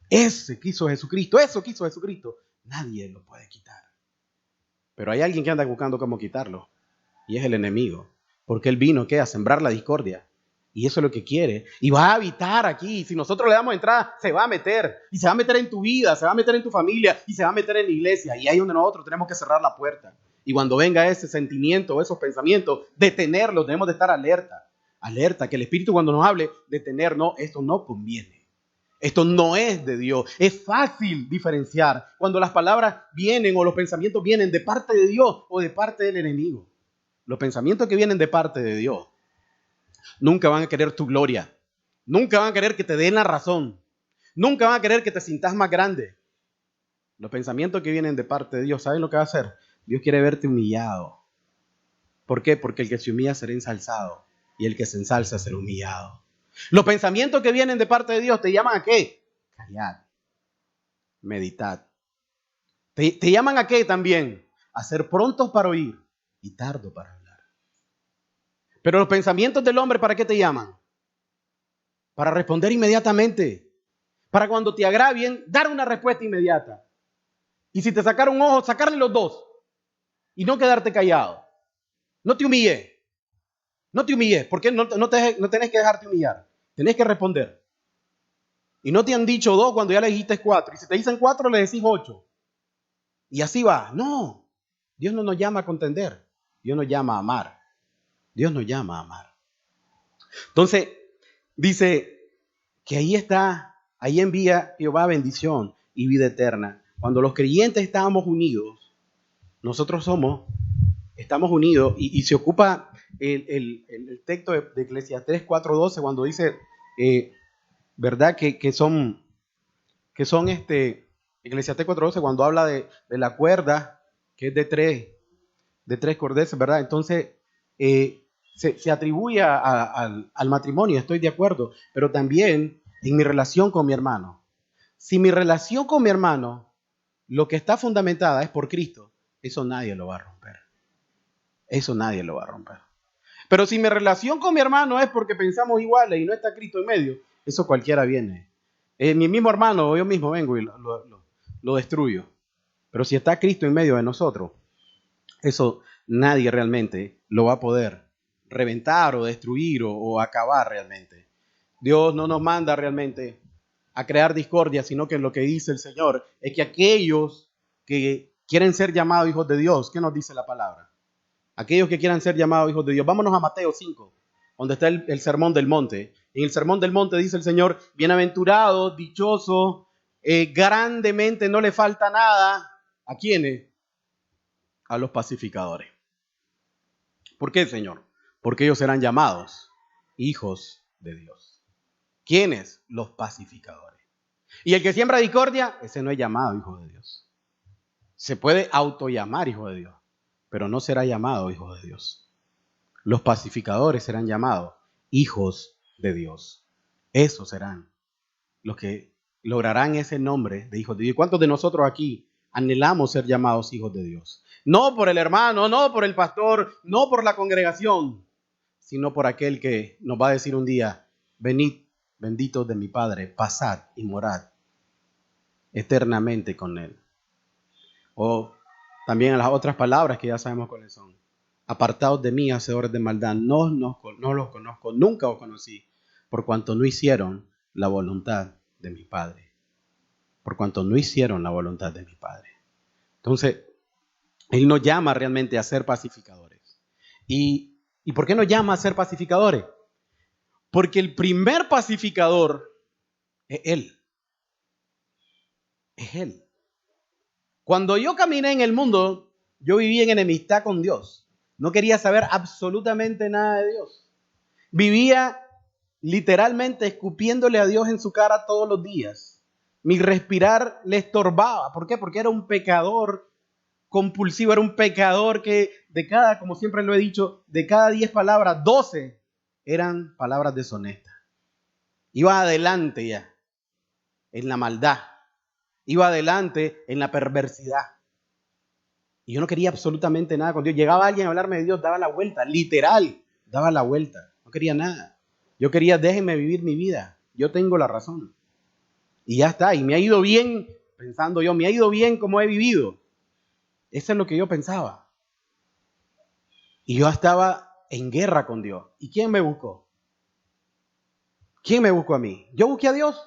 Eso quiso Jesucristo. Nadie lo puede quitar. Pero hay alguien que anda buscando cómo quitarlo y es el enemigo. Porque él vino, ¿qué? A sembrar la discordia. Y eso es lo que quiere. Y va a habitar aquí. Si nosotros le damos entrada, se va a meter. Y se va a meter en tu vida, se va a meter en tu familia y se va a meter en la iglesia. Y ahí es donde nosotros tenemos que cerrar la puerta. Y cuando venga ese sentimiento, esos pensamientos, detenerlos. Debemos de estar alerta. Alerta, que el Espíritu cuando nos hable, detener, no, esto no conviene. Esto no es de Dios. Es fácil diferenciar cuando las palabras vienen o los pensamientos vienen de parte de Dios o de parte del enemigo. Los pensamientos que vienen de parte de Dios nunca van a querer tu gloria. Nunca van a querer que te den la razón. Nunca van a querer que te sintas más grande. Los pensamientos que vienen de parte de Dios, ¿saben lo que va a hacer? Dios quiere verte humillado. ¿Por qué? Porque el que se humilla será ensalzado y el que se ensalza será humillado. Los pensamientos que vienen de parte de Dios te llaman ¿a qué? Callar. Meditad. Te llaman ¿a qué también? A ser prontos para oír y tardo para hablar. Pero los pensamientos del hombre, ¿para qué te llaman? Para responder inmediatamente. Para cuando te agravien, dar una respuesta inmediata. Y si te sacaron un ojo, sacarle los dos. Y no quedarte callado. No te humilles. No te humilles. Porque no tenés que dejarte humillar. Tenés que responder. Y no te han dicho dos cuando ya le dijiste cuatro. Y si te dicen cuatro, le decís 8. Y así va. No. Dios no nos llama a contender. Dios nos llama a amar. Dios nos llama a amar. Entonces, dice que ahí envía Jehová bendición y vida eterna. Cuando los creyentes estábamos unidos, nosotros estamos unidos y se ocupa el texto de Eclesiastés 4:12 cuando dice, ¿verdad? Que son Eclesiastés 4:12 cuando habla de la cuerda que es de tres cordeces, ¿verdad? Entonces, se atribuye al matrimonio, estoy de acuerdo, pero también en mi relación con mi hermano. Si mi relación con mi hermano, lo que está fundamentada es por Cristo, eso nadie lo va a romper. Eso nadie lo va a romper. Pero si mi relación con mi hermano es porque pensamos iguales y no está Cristo en medio, eso cualquiera viene. Mi mismo hermano o yo mismo vengo y lo destruyo. Pero si está Cristo en medio de nosotros, eso nadie realmente lo va a poder reventar o destruir o acabar realmente. Dios no nos manda realmente a crear discordia, sino que lo que dice el Señor es que aquellos que quieren ser llamados hijos de Dios. ¿Qué nos dice la palabra? Aquellos que quieran ser llamados hijos de Dios. Vámonos a Mateo 5, donde está el sermón del monte. En el sermón del monte dice el Señor, bienaventurados, dichosos, grandemente no le falta nada. ¿A quiénes? A los pacificadores. ¿Por qué, Señor? Porque ellos serán llamados hijos de Dios. ¿Quiénes? Los pacificadores. Y el que siembra discordia, ese no es llamado hijo de Dios. Se puede autollamar hijo de Dios, pero no será llamado hijo de Dios. Los pacificadores serán llamados hijos de Dios. Esos serán los que lograrán ese nombre de hijos de Dios. ¿Cuántos de nosotros aquí anhelamos ser llamados hijos de Dios? No por el hermano, no por el pastor, no por la congregación, sino por aquel que nos va a decir un día, venid, benditos de mi Padre, pasad y morad eternamente con Él. O también las otras palabras que ya sabemos cuáles son. Apartados de mí, hacedores de maldad, no los conozco, nunca os conocí, por cuanto no hicieron la voluntad de mi Padre. Por cuanto no hicieron la voluntad de mi Padre. Entonces, Él nos llama realmente a ser pacificadores. ¿Y por qué nos llama a ser pacificadores? Porque el primer pacificador es Él. Es Él. Cuando yo caminé en el mundo, yo vivía en enemistad con Dios. No quería saber absolutamente nada de Dios. Vivía literalmente escupiéndole a Dios en su cara todos los días. Mi respirar le estorbaba. ¿Por qué? Porque era un pecador compulsivo, era un pecador que como siempre lo he dicho, de cada 10 palabras, 12 eran palabras deshonestas. Iba adelante ya en la maldad. Iba adelante en la perversidad. Y yo no quería absolutamente nada con Dios. Llegaba alguien a hablarme de Dios, daba la vuelta, literal, daba la vuelta. No quería nada. Yo quería, déjenme vivir mi vida. Yo tengo la razón. Y ya está. Y me ha ido bien, pensando yo, me ha ido bien como he vivido. Eso es lo que yo pensaba. Y yo estaba en guerra con Dios. ¿Y quién me buscó? ¿Quién me buscó a mí? ¿Yo busqué a Dios?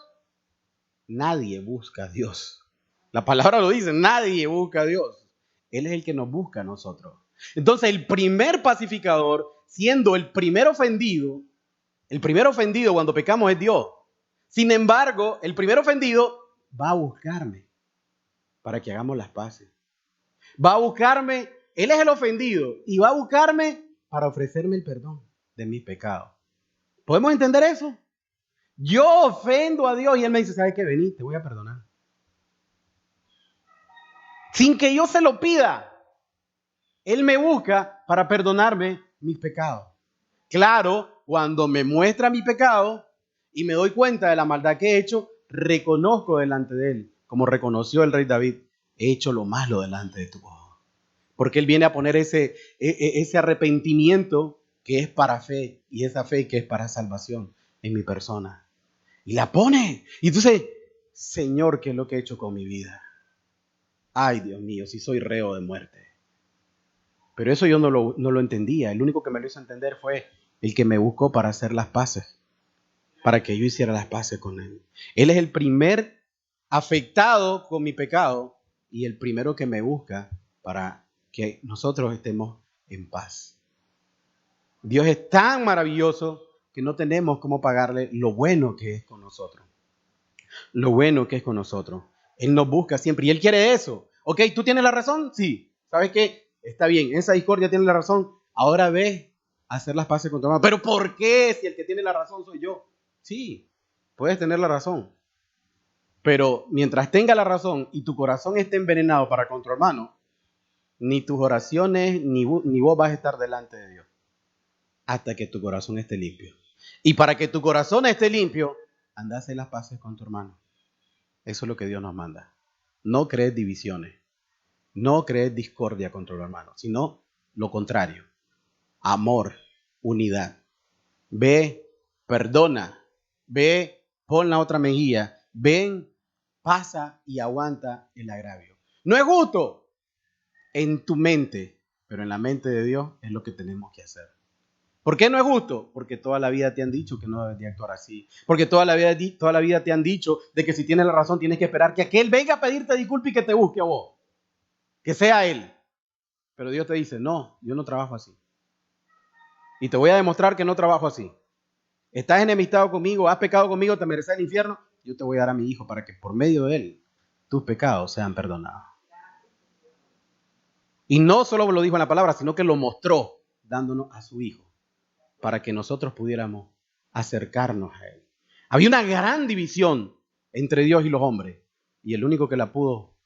Nadie busca a Dios. La palabra lo dice, nadie busca a Dios. Él es el que nos busca a nosotros. Entonces, el primer pacificador, siendo el primer ofendido cuando pecamos es Dios. Sin embargo, el primer ofendido va a buscarme para que hagamos las paces. Va a buscarme, Él es el ofendido, y va a buscarme para ofrecerme el perdón de mis pecados. ¿Podemos entender eso? Yo ofendo a Dios y Él me dice, ¿sabes qué? Vení, te voy a perdonar. Sin que yo se lo pida. Él me busca para perdonarme mis pecados. Claro, cuando me muestra mi pecado y me doy cuenta de la maldad que he hecho, reconozco delante de Él, como reconoció el rey David, he hecho lo malo delante de tu ojos. Porque Él viene a poner ese arrepentimiento que es para fe y esa fe que es para salvación en mi persona. Y la pone. Y entonces, Señor, ¿qué es lo que he hecho con mi vida? Ay, Dios mío, si soy reo de muerte. Pero eso yo no lo entendía. El único que me lo hizo entender fue el que me buscó para hacer las paces. Para que yo hiciera las paces con Él. Él es el primer afectado con mi pecado y el primero que me busca para que nosotros estemos en paz. Dios es tan maravilloso que no tenemos cómo pagarle lo bueno que es con nosotros. Lo bueno que es con nosotros. Él nos busca siempre y Él quiere eso. Ok, ¿tú tienes la razón? Sí. ¿Sabes qué? Está bien, esa discordia tiene la razón. Ahora ve a hacer las paces con tu hermano. ¿Pero por qué? Si el que tiene la razón soy yo. Sí, puedes tener la razón. Pero mientras tenga la razón y tu corazón esté envenenado para con tu hermano, ni tus oraciones ni vos vas a estar delante de Dios. Hasta que tu corazón esté limpio. Y para que tu corazón esté limpio, anda a hacer las paces con tu hermano. Eso es lo que Dios nos manda. No crees divisiones. No crees discordia contra tu hermano, sino lo contrario. Amor, unidad. Ve, perdona. Ve, pon la otra mejilla. Ven, pasa y aguanta el agravio. No es justo en tu mente, pero en la mente de Dios es lo que tenemos que hacer. ¿Por qué no es justo? Porque toda la vida te han dicho que no debes de actuar así. Porque toda la vida te han dicho de que si tienes la razón tienes que esperar que aquel venga a pedirte disculpas y que te busque a vos. que sea Él. Pero Dios te dice, no, yo no trabajo así. Y te voy a demostrar que no trabajo así. Estás enemistado conmigo, has pecado conmigo, te mereces el infierno. Yo te voy a dar a mi hijo para que por medio de él tus pecados sean perdonados. Y no solo lo dijo en la palabra, sino que lo mostró dándonos a su hijo para que nosotros pudiéramos acercarnos a él. Había una gran división entre Dios y los hombres y el único que la pudo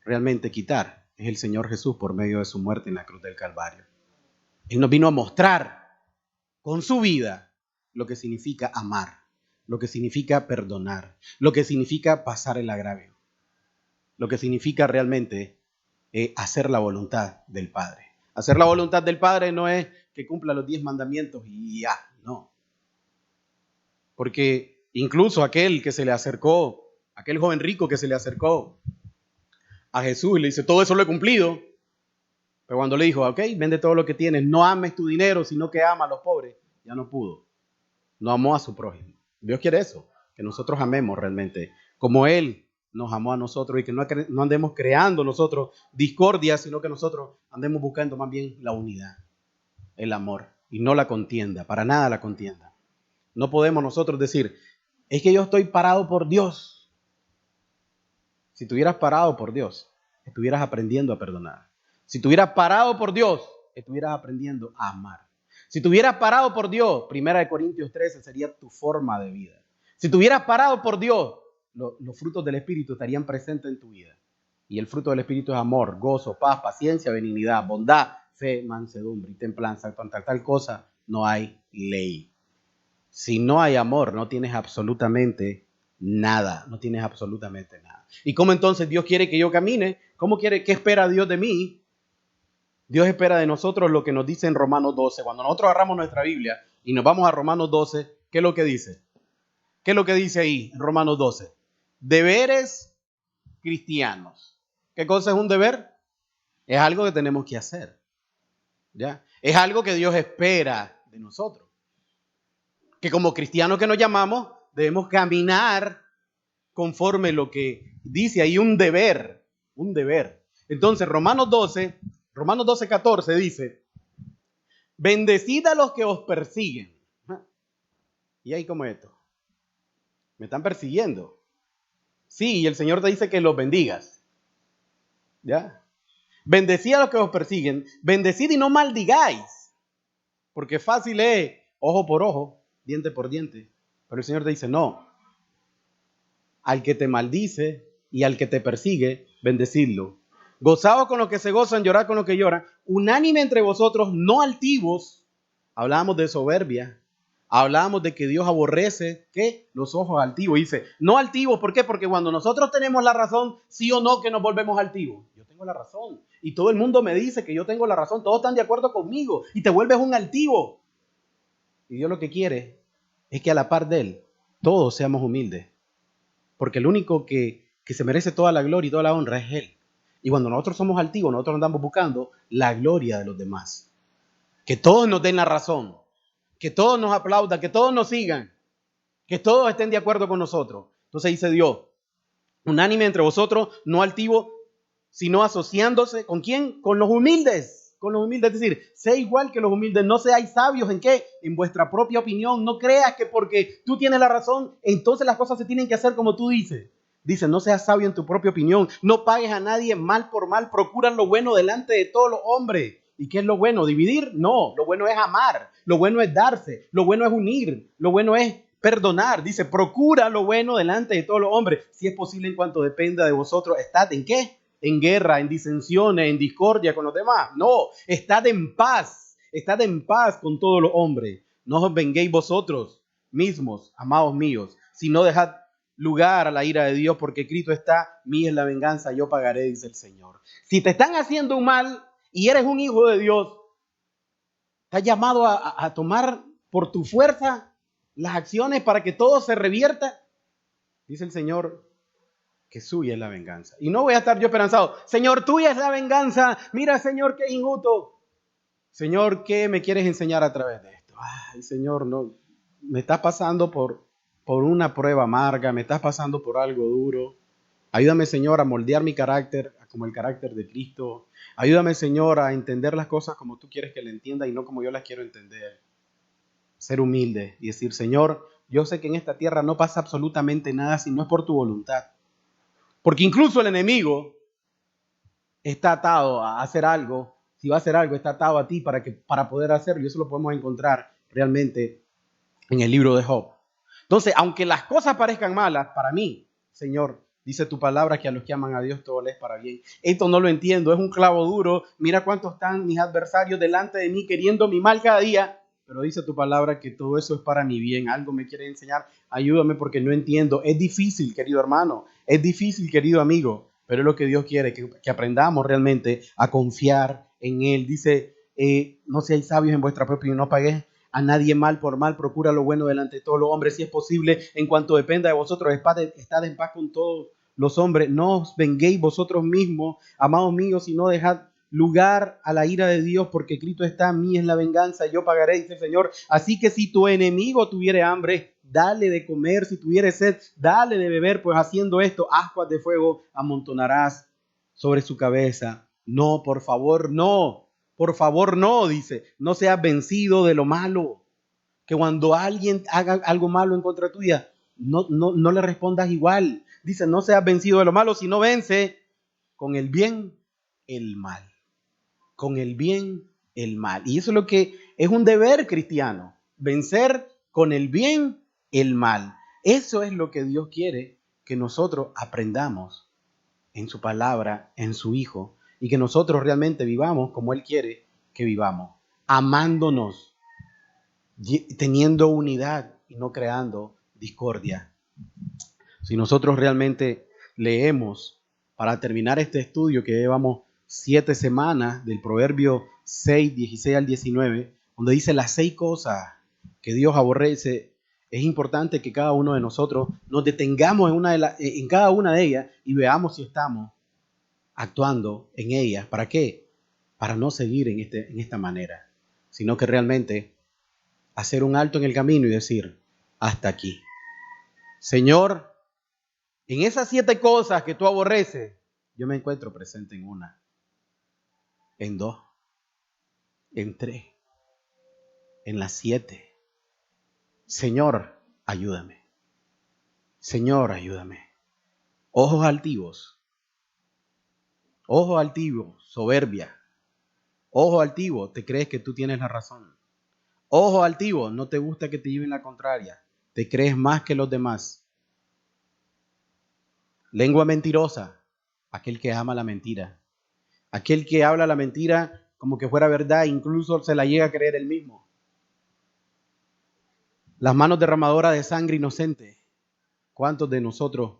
realmente quitar es el Señor Jesús por medio de su muerte en la cruz del Calvario. Él nos vino a mostrar con su vida lo que significa amar, lo que significa perdonar, lo que significa pasar el agravio, lo que significa realmente hacer la voluntad del Padre. Hacer la voluntad del Padre no es que cumpla los 10 mandamientos y ya, no. Porque incluso aquel que se le acercó, aquel joven rico que se le acercó a Jesús y le dice, todo eso lo he cumplido. Pero cuando le dijo, ok, vende todo lo que tienes, no ames tu dinero, sino que ama a los pobres, ya no pudo. No amó a su prójimo. Dios quiere eso, que nosotros amemos realmente, como Él nos amó a nosotros y que no andemos creando nosotros discordia, sino que nosotros andemos buscando más bien la unidad, el amor y no la contienda, para nada la contienda. No podemos nosotros decir, es que yo estoy parado por Dios. Si estuvieras parado por Dios, estuvieras aprendiendo a perdonar. Si estuvieras parado por Dios, estuvieras aprendiendo a amar. Si estuvieras parado por Dios, 1 Corintios 13 sería tu forma de vida. Si estuvieras parado por Dios, los frutos del Espíritu estarían presentes en tu vida. Y el fruto del Espíritu es amor, gozo, paz, paciencia, benignidad, bondad, fe, mansedumbre y templanza. Contra tal cosa no hay ley. Si no hay amor, no tienes absolutamente nada. No tienes absolutamente nada. ¿Y cómo entonces Dios quiere que yo camine? ¿Qué espera Dios de mí? Dios espera de nosotros lo que nos dice en Romanos 12. Cuando nosotros agarramos nuestra Biblia y nos vamos a Romanos 12, ¿qué es lo que dice? ¿Qué es lo que dice ahí en Romanos 12? Deberes cristianos. ¿Qué cosa es un deber? Es algo que tenemos que hacer. ¿Ya? Es algo que Dios espera de nosotros. Que como cristianos que nos llamamos, debemos caminar conforme lo que dice ahí, un deber. Un deber. Entonces, Romanos 12, 14 dice, bendecid a los que os persiguen. Y ahí como esto. Me están persiguiendo. Sí, y el Señor te dice que los bendigas. ¿Ya? Bendecid a los que os persiguen. Bendecid y no maldigáis. Porque fácil es ojo por ojo, diente por diente. Pero el Señor te dice, no. Al que te maldice y al que te persigue, bendecidlo. Gozaos con los que se gozan, llorad con los que lloran. Unánime entre vosotros, no altivos. Hablábamos de soberbia. Hablábamos de que Dios aborrece, ¿qué? Los ojos altivos. Dice, no altivos, ¿por qué? Porque cuando nosotros tenemos la razón, sí o no, que nos volvemos altivos. Yo tengo la razón. Y todo el mundo me dice que yo tengo la razón. Todos están de acuerdo conmigo. Y te vuelves un altivo. Y Dios lo que quiere es que a la par de Él, todos seamos humildes. Porque el único que se merece toda la gloria y toda la honra es Él. Y cuando nosotros somos altivos, nosotros andamos buscando la gloria de los demás. Que todos nos den la razón. Que todos nos aplaudan, que todos nos sigan, que todos estén de acuerdo con nosotros. Entonces dice Dios, unánime entre vosotros, no altivo, sino asociándose, ¿con quién? Con los humildes, es decir, sé igual que los humildes, no seáis sabios en qué, en vuestra propia opinión, no creas que porque tú tienes la razón, entonces las cosas se tienen que hacer como tú dices. Dice, no seas sabio en tu propia opinión, no pagues a nadie mal por mal, procura lo bueno delante de todos los hombres. ¿Y qué es lo bueno? ¿Dividir? No, lo bueno es amar, lo bueno es darse, lo bueno es unir, lo bueno es perdonar. Dice, procura lo bueno delante de todos los hombres. Si es posible, en cuanto dependa de vosotros, ¿estad en qué? En guerra, en disensiones, en discordia con los demás. No, estad en paz con todos los hombres. No os venguéis vosotros mismos, amados míos, sino dejad lugar a la ira de Dios, porque Cristo está, mía es la venganza, yo pagaré, dice el Señor. Si te están haciendo un mal y eres un hijo de Dios, estás llamado a tomar por tu fuerza las acciones para que todo se revierta. Dice el Señor que suya es la venganza. Y no voy a estar yo esperanzado. Señor, tuya es la venganza. Mira, Señor, qué injusto. Señor, ¿qué me quieres enseñar a través de esto? Ay, Señor, no, me estás pasando por una prueba amarga, me estás pasando por algo duro. Ayúdame, Señor, a moldear mi carácter, como el carácter de Cristo. Ayúdame, Señor, a entender las cosas como tú quieres que le entienda y no como yo las quiero entender. Ser humilde y decir, Señor, yo sé que en esta tierra no pasa absolutamente nada si no es por tu voluntad. Porque incluso el enemigo está atado a hacer algo. Si va a hacer algo, está atado a ti para poder hacerlo. Y eso lo podemos encontrar realmente en el libro de Job. Entonces, aunque las cosas parezcan malas, para mí, Señor, dice tu palabra que a los que aman a Dios todo les es para bien. Esto no lo entiendo, es un clavo duro. Mira cuántos están mis adversarios delante de mí queriendo mi mal cada día. Pero dice tu palabra que todo eso es para mi bien. Algo me quiere enseñar. Ayúdame porque no entiendo. Es difícil, querido hermano. Es difícil, querido amigo. Pero es lo que Dios quiere, que aprendamos realmente a confiar en Él. Dice, no seáis sabios en vuestra propia y no paguéis a nadie mal por mal, procura lo bueno delante de todos los hombres, si es posible, en cuanto dependa de vosotros, estad en paz con todos los hombres, no os venguéis vosotros mismos, amados míos, sino dejad lugar a la ira de Dios, porque Cristo está, en mí es la venganza, yo pagaré, dice el Señor. Así que si tu enemigo tuviere hambre, dale de comer, si tuviere sed, dale de beber, pues haciendo esto, ascuas de fuego amontonarás sobre su cabeza. No, por favor, no. Por favor, no, dice, no seas vencido de lo malo. Que cuando alguien haga algo malo en contra tuya, no le respondas igual. Dice, no seas vencido de lo malo, sino vence con el bien el mal. Con el bien el mal. Y eso es lo que es un deber cristiano. Vencer con el bien el mal. Eso es lo que Dios quiere que nosotros aprendamos en su palabra, en su Hijo, y que nosotros realmente vivamos como Él quiere que vivamos, amándonos, teniendo unidad y no creando discordia. Si nosotros realmente leemos, para terminar este estudio que llevamos 7 semanas, del Proverbio 6, 16 al 19, donde dice las 6 cosas que Dios aborrece, es importante que cada uno de nosotros nos detengamos en cada una de ellas y veamos si estamos actuando en ellas. ¿Para qué? Para no seguir en esta manera, sino que realmente hacer un alto en el camino y decir, hasta aquí. Señor, en esas 7 cosas que tú aborreces, yo me encuentro presente en una, en 2, en 3, en las 7. Señor, ayúdame. Señor, ayúdame. Ojos altivos, soberbia. Ojo altivo, te crees que tú tienes la razón. Ojo altivo, no te gusta que te lleven la contraria. Te crees más que los demás. Lengua mentirosa, aquel que ama la mentira. Aquel que habla la mentira como que fuera verdad, incluso se la llega a creer él mismo. Las manos derramadoras de sangre inocente. ¿Cuántos de nosotros,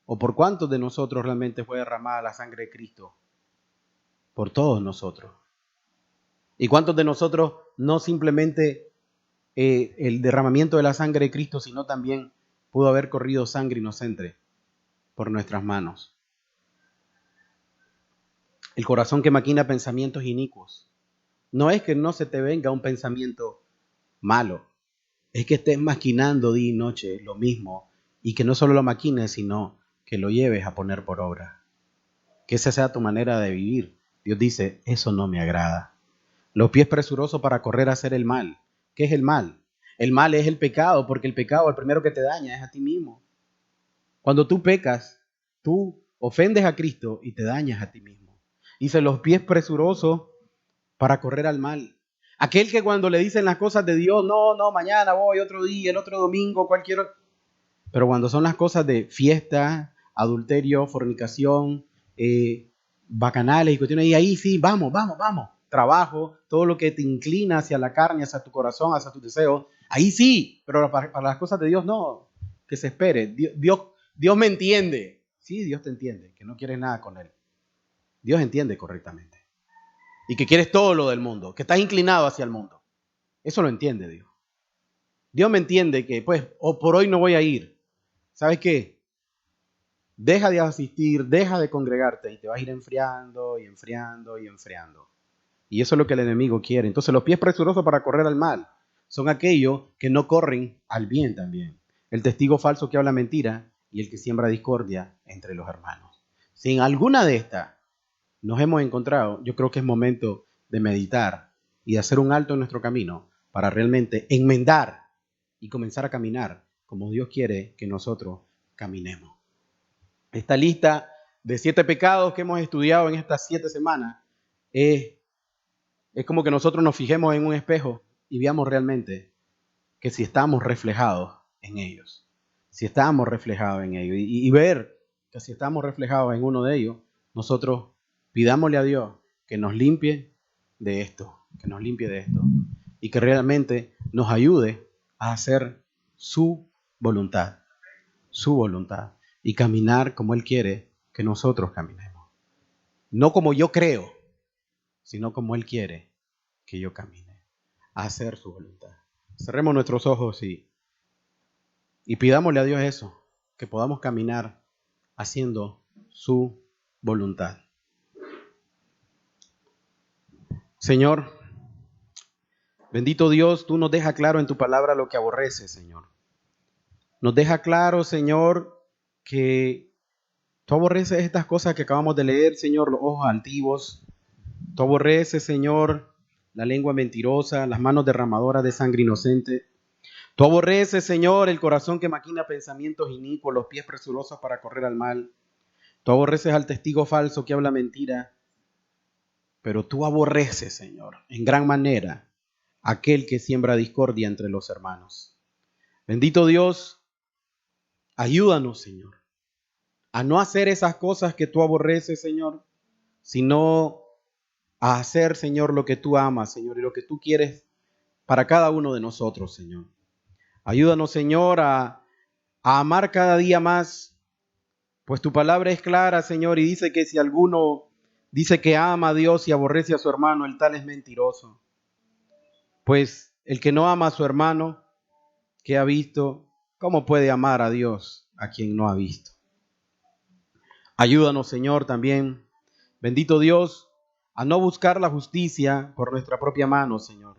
o por cuántos de nosotros realmente fue derramada la sangre de Cristo? Por todos nosotros. ¿Y cuántos de nosotros no simplemente el derramamiento de la sangre de Cristo, sino también pudo haber corrido sangre inocente por nuestras manos? El corazón que maquina pensamientos inicuos. No es que no se te venga un pensamiento malo, es que estés maquinando día y noche lo mismo y que no solo lo maquines, sino que lo lleves a poner por obra. Que esa sea tu manera de vivir. Dios dice, eso no me agrada. Los pies presurosos para correr a hacer el mal. ¿Qué es el mal? El mal es el pecado, porque el pecado, el primero que te daña es a ti mismo. Cuando tú pecas, tú ofendes a Cristo y te dañas a ti mismo. Dice, los pies presurosos para correr al mal. Aquel que cuando le dicen las cosas de Dios, no, mañana voy, otro día, el otro domingo, cualquier otro. Pero cuando son las cosas de fiesta, adulterio, fornicación, bacanales y cuestiones, y ahí sí, vamos. Trabajo, todo lo que te inclina hacia la carne, hacia tu corazón, hacia tus deseos, ahí sí, pero para las cosas de Dios no, que se espere. Dios me entiende. Sí, Dios te entiende, que no quieres nada con Él. Dios entiende correctamente. Y que quieres todo lo del mundo, que estás inclinado hacia el mundo. Eso lo entiende Dios. Dios me entiende que, pues, o por hoy no voy a ir. ¿Sabes qué? Deja de asistir, deja de congregarte y te vas a ir enfriando y enfriando y enfriando. Y eso es lo que el enemigo quiere. Entonces los pies presurosos para correr al mal son aquellos que no corren al bien también. El testigo falso que habla mentira y el que siembra discordia entre los hermanos. Si en alguna de estas nos hemos encontrado, yo creo que es momento de meditar y de hacer un alto en nuestro camino para realmente enmendar y comenzar a caminar como Dios quiere que nosotros caminemos. Esta lista de 7 pecados que hemos estudiado en estas 7 semanas es como que nosotros nos fijemos en un espejo y veamos realmente que si estamos reflejados en ellos, si estamos reflejados en ellos y ver que si estamos reflejados en uno de ellos, nosotros pidámosle a Dios que nos limpie de esto, que nos limpie de esto y que realmente nos ayude a hacer su voluntad y caminar como Él quiere que nosotros caminemos. No como yo creo, sino como Él quiere que yo camine, a hacer su voluntad. Cerremos nuestros ojos y pidámosle a Dios eso, que podamos caminar haciendo su voluntad. Señor, bendito Dios, tú nos dejas claro en tu palabra lo que aborreces, Señor. Nos deja claro, Señor, que tú aborreces estas cosas que acabamos de leer, Señor, los ojos altivos. Tú aborreces, Señor, la lengua mentirosa, las manos derramadoras de sangre inocente. Tú aborreces, Señor, el corazón que maquina pensamientos inicuos, los pies presurosos para correr al mal. Tú aborreces al testigo falso que habla mentira. Pero tú aborreces, Señor, en gran manera, aquel que siembra discordia entre los hermanos. Bendito Dios, ayúdanos, Señor, a no hacer esas cosas que tú aborreces, Señor, sino a hacer, Señor, lo que tú amas, Señor, y lo que tú quieres para cada uno de nosotros, Señor. Ayúdanos, Señor, a amar cada día más, pues tu palabra es clara, Señor, y dice que si alguno dice que ama a Dios y aborrece a su hermano, el tal es mentiroso. Pues el que no ama a su hermano, que ha visto, ¿cómo puede amar a Dios a quien no ha visto? Ayúdanos, Señor, también, bendito Dios, a no buscar la justicia por nuestra propia mano, Señor,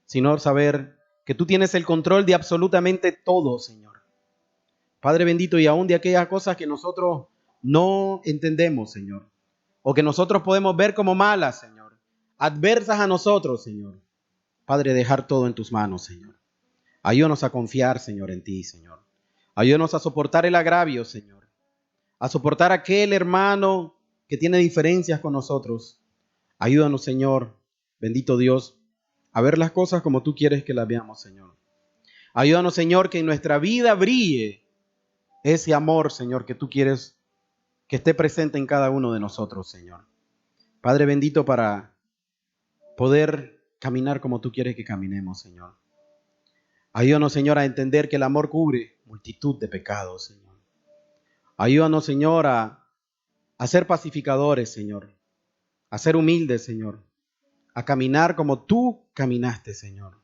sino saber que tú tienes el control de absolutamente todo, Señor. Padre bendito, y aún de aquellas cosas que nosotros no entendemos, Señor, o que nosotros podemos ver como malas, Señor, adversas a nosotros, Señor. Padre, dejar todo en tus manos, Señor. Ayúdanos a confiar, Señor, en ti, Señor. Ayúdanos a soportar el agravio, Señor. A soportar aquel hermano que tiene diferencias con nosotros. Ayúdanos, Señor, bendito Dios, a ver las cosas como tú quieres que las veamos, Señor. Ayúdanos, Señor, que en nuestra vida brille ese amor, Señor, que tú quieres que esté presente en cada uno de nosotros, Señor. Padre bendito, para poder caminar como tú quieres que caminemos, Señor. Ayúdanos, Señor, a entender que el amor cubre multitud de pecados, Señor. Ayúdanos, Señor, a ser pacificadores, Señor. A ser humildes, Señor. A caminar como tú caminaste, Señor.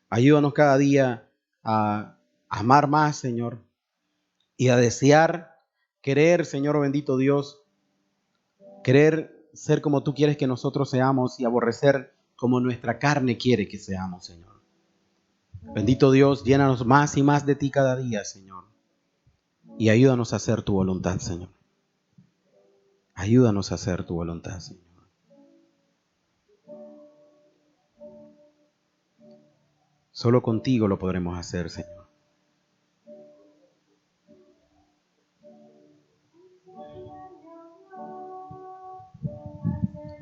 Ayúdanos cada día a amar más, Señor. Y a desear, querer, Señor bendito Dios, querer ser como tú quieres que nosotros seamos y aborrecer como nuestra carne quiere que seamos, Señor. Bendito Dios, llénanos más y más de ti cada día, Señor. Y ayúdanos a hacer tu voluntad, Señor. Ayúdanos a hacer tu voluntad, Señor. Solo contigo lo podremos hacer, Señor.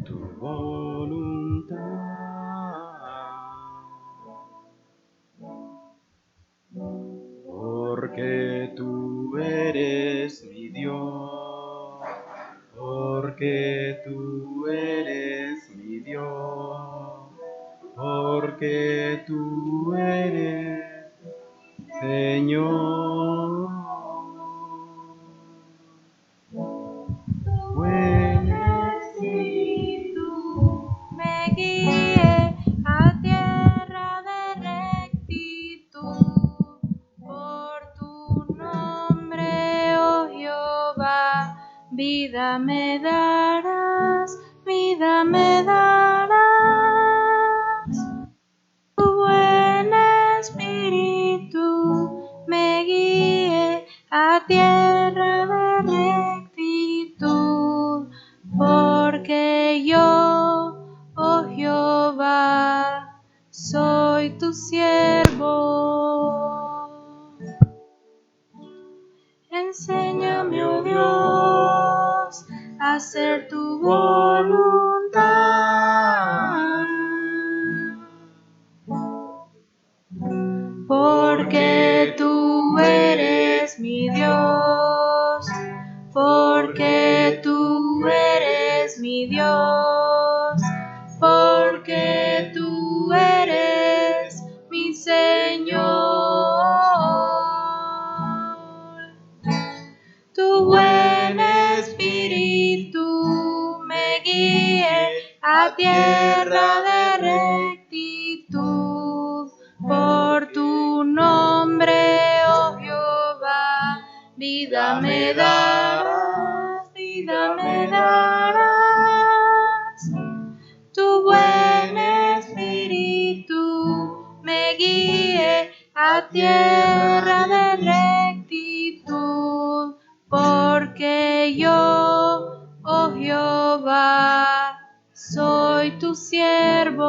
Tu voluntad, porque tú eres mi Dios, porque tú eres mi Dios, porque tú eres Señor. Buen Espíritu me guíe a tierra de rectitud, por tu nombre, oh Jehová, vida me darás, vida me darás. Tu buen Espíritu me guíe a tierra de rectitud. Porque yo, oh Jehová, soy tu siervo. Enséñame, oh Dios, a hacer tu voluntad. Porque tú eres mi Dios, porque tú eres mi Dios, porque tú eres mi Señor. Tu buen espíritu me guíe a tierra de rectitud. Por tu nombre, oh Jehová, vida me darás, vida me darás. Tu buen espíritu me guíe a tierra de rectitud. Porque yo, oh Jehová, soy tu siervo.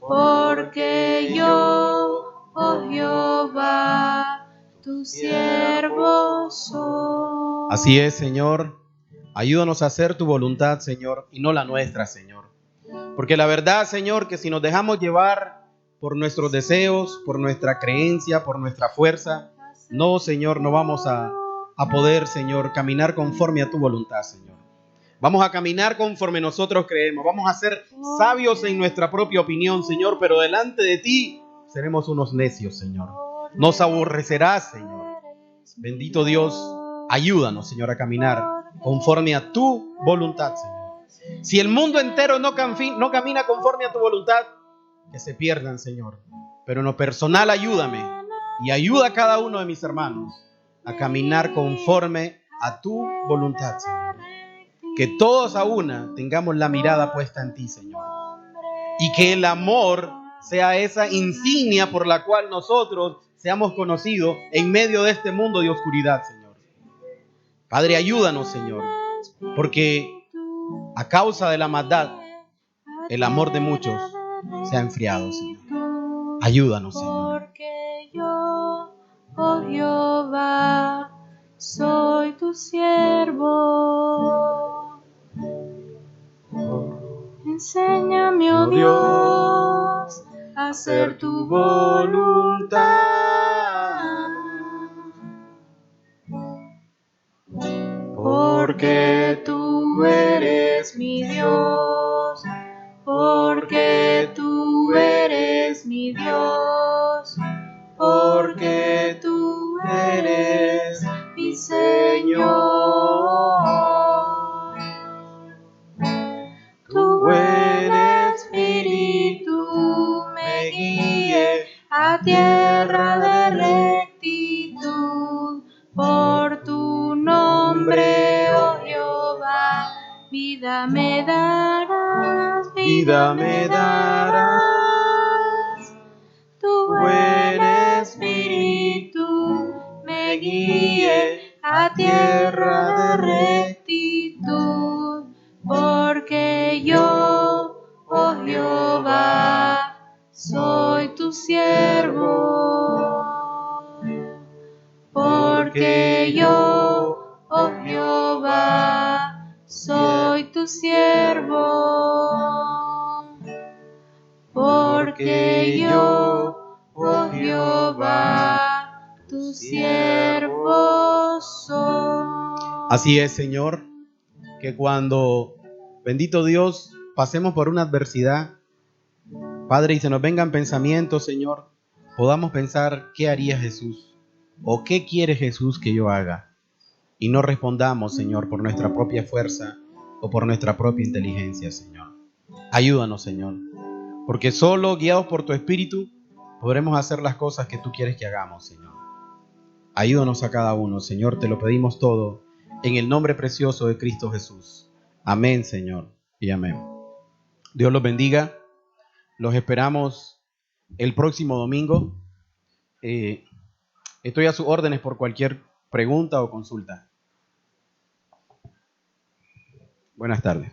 Porque yo, oh Jehová, tu siervo soy. Así es, Señor. Ayúdanos a hacer tu voluntad, Señor, y no la nuestra, Señor. Porque la verdad, Señor, que si nos dejamos llevar por nuestros deseos, por nuestra creencia, por nuestra fuerza, no, Señor, no vamos a poder, Señor, caminar conforme a tu voluntad, Señor. Vamos a caminar conforme nosotros creemos. Vamos a ser sabios en nuestra propia opinión, Señor, pero delante de ti seremos unos necios, Señor. Nos aborrecerás, Señor. Bendito Dios, ayúdanos, Señor, a caminar conforme a tu voluntad, Señor. Si el mundo entero no camina conforme a tu voluntad, que se pierdan, Señor. Pero en lo personal, ayúdame y ayuda a cada uno de mis hermanos a caminar conforme a tu voluntad, Señor. Que todos a una tengamos la mirada puesta en ti, Señor. Y que el amor sea esa insignia por la cual nosotros seamos conocidos en medio de este mundo de oscuridad, Señor. Padre, ayúdanos, Señor, porque a causa de la maldad, el amor de muchos se ha enfriado, Señor. Ayúdanos, Señor. Porque yo, oh Jehová, soy tu siervo. Enséñame, oh Dios, a hacer tu voluntad. Porque tú eres mi Dios, porque tú eres mi Dios, porque tú eres mi Señor. Tu buen espíritu me guíe a tierra de rectitud. Por tu nombre, oh Jehová, vida me darás, vida me darás. Tu buen espíritu me guíe a tierra de rectitud. Porque yo, oh Jehová, soy tu siervo. Porque yo, oh Jehová, soy tu siervo. Porque yo, oh Jehová, tu siervo soy. Así es, Señor, que cuando, bendito Dios, pasemos por una adversidad, Padre, y se nos vengan pensamientos, Señor, podamos pensar qué haría Jesús o qué quiere Jesús que yo haga. Y no respondamos, Señor, por nuestra propia fuerza o por nuestra propia inteligencia, Señor. Ayúdanos, Señor, porque solo guiados por tu Espíritu podremos hacer las cosas que tú quieres que hagamos, Señor. Ayúdanos a cada uno, Señor, te lo pedimos todo en el nombre precioso de Cristo Jesús. Amén, Señor, y amén. Dios los bendiga. Los esperamos el próximo domingo. Estoy a sus órdenes por cualquier pregunta o consulta. Buenas tardes.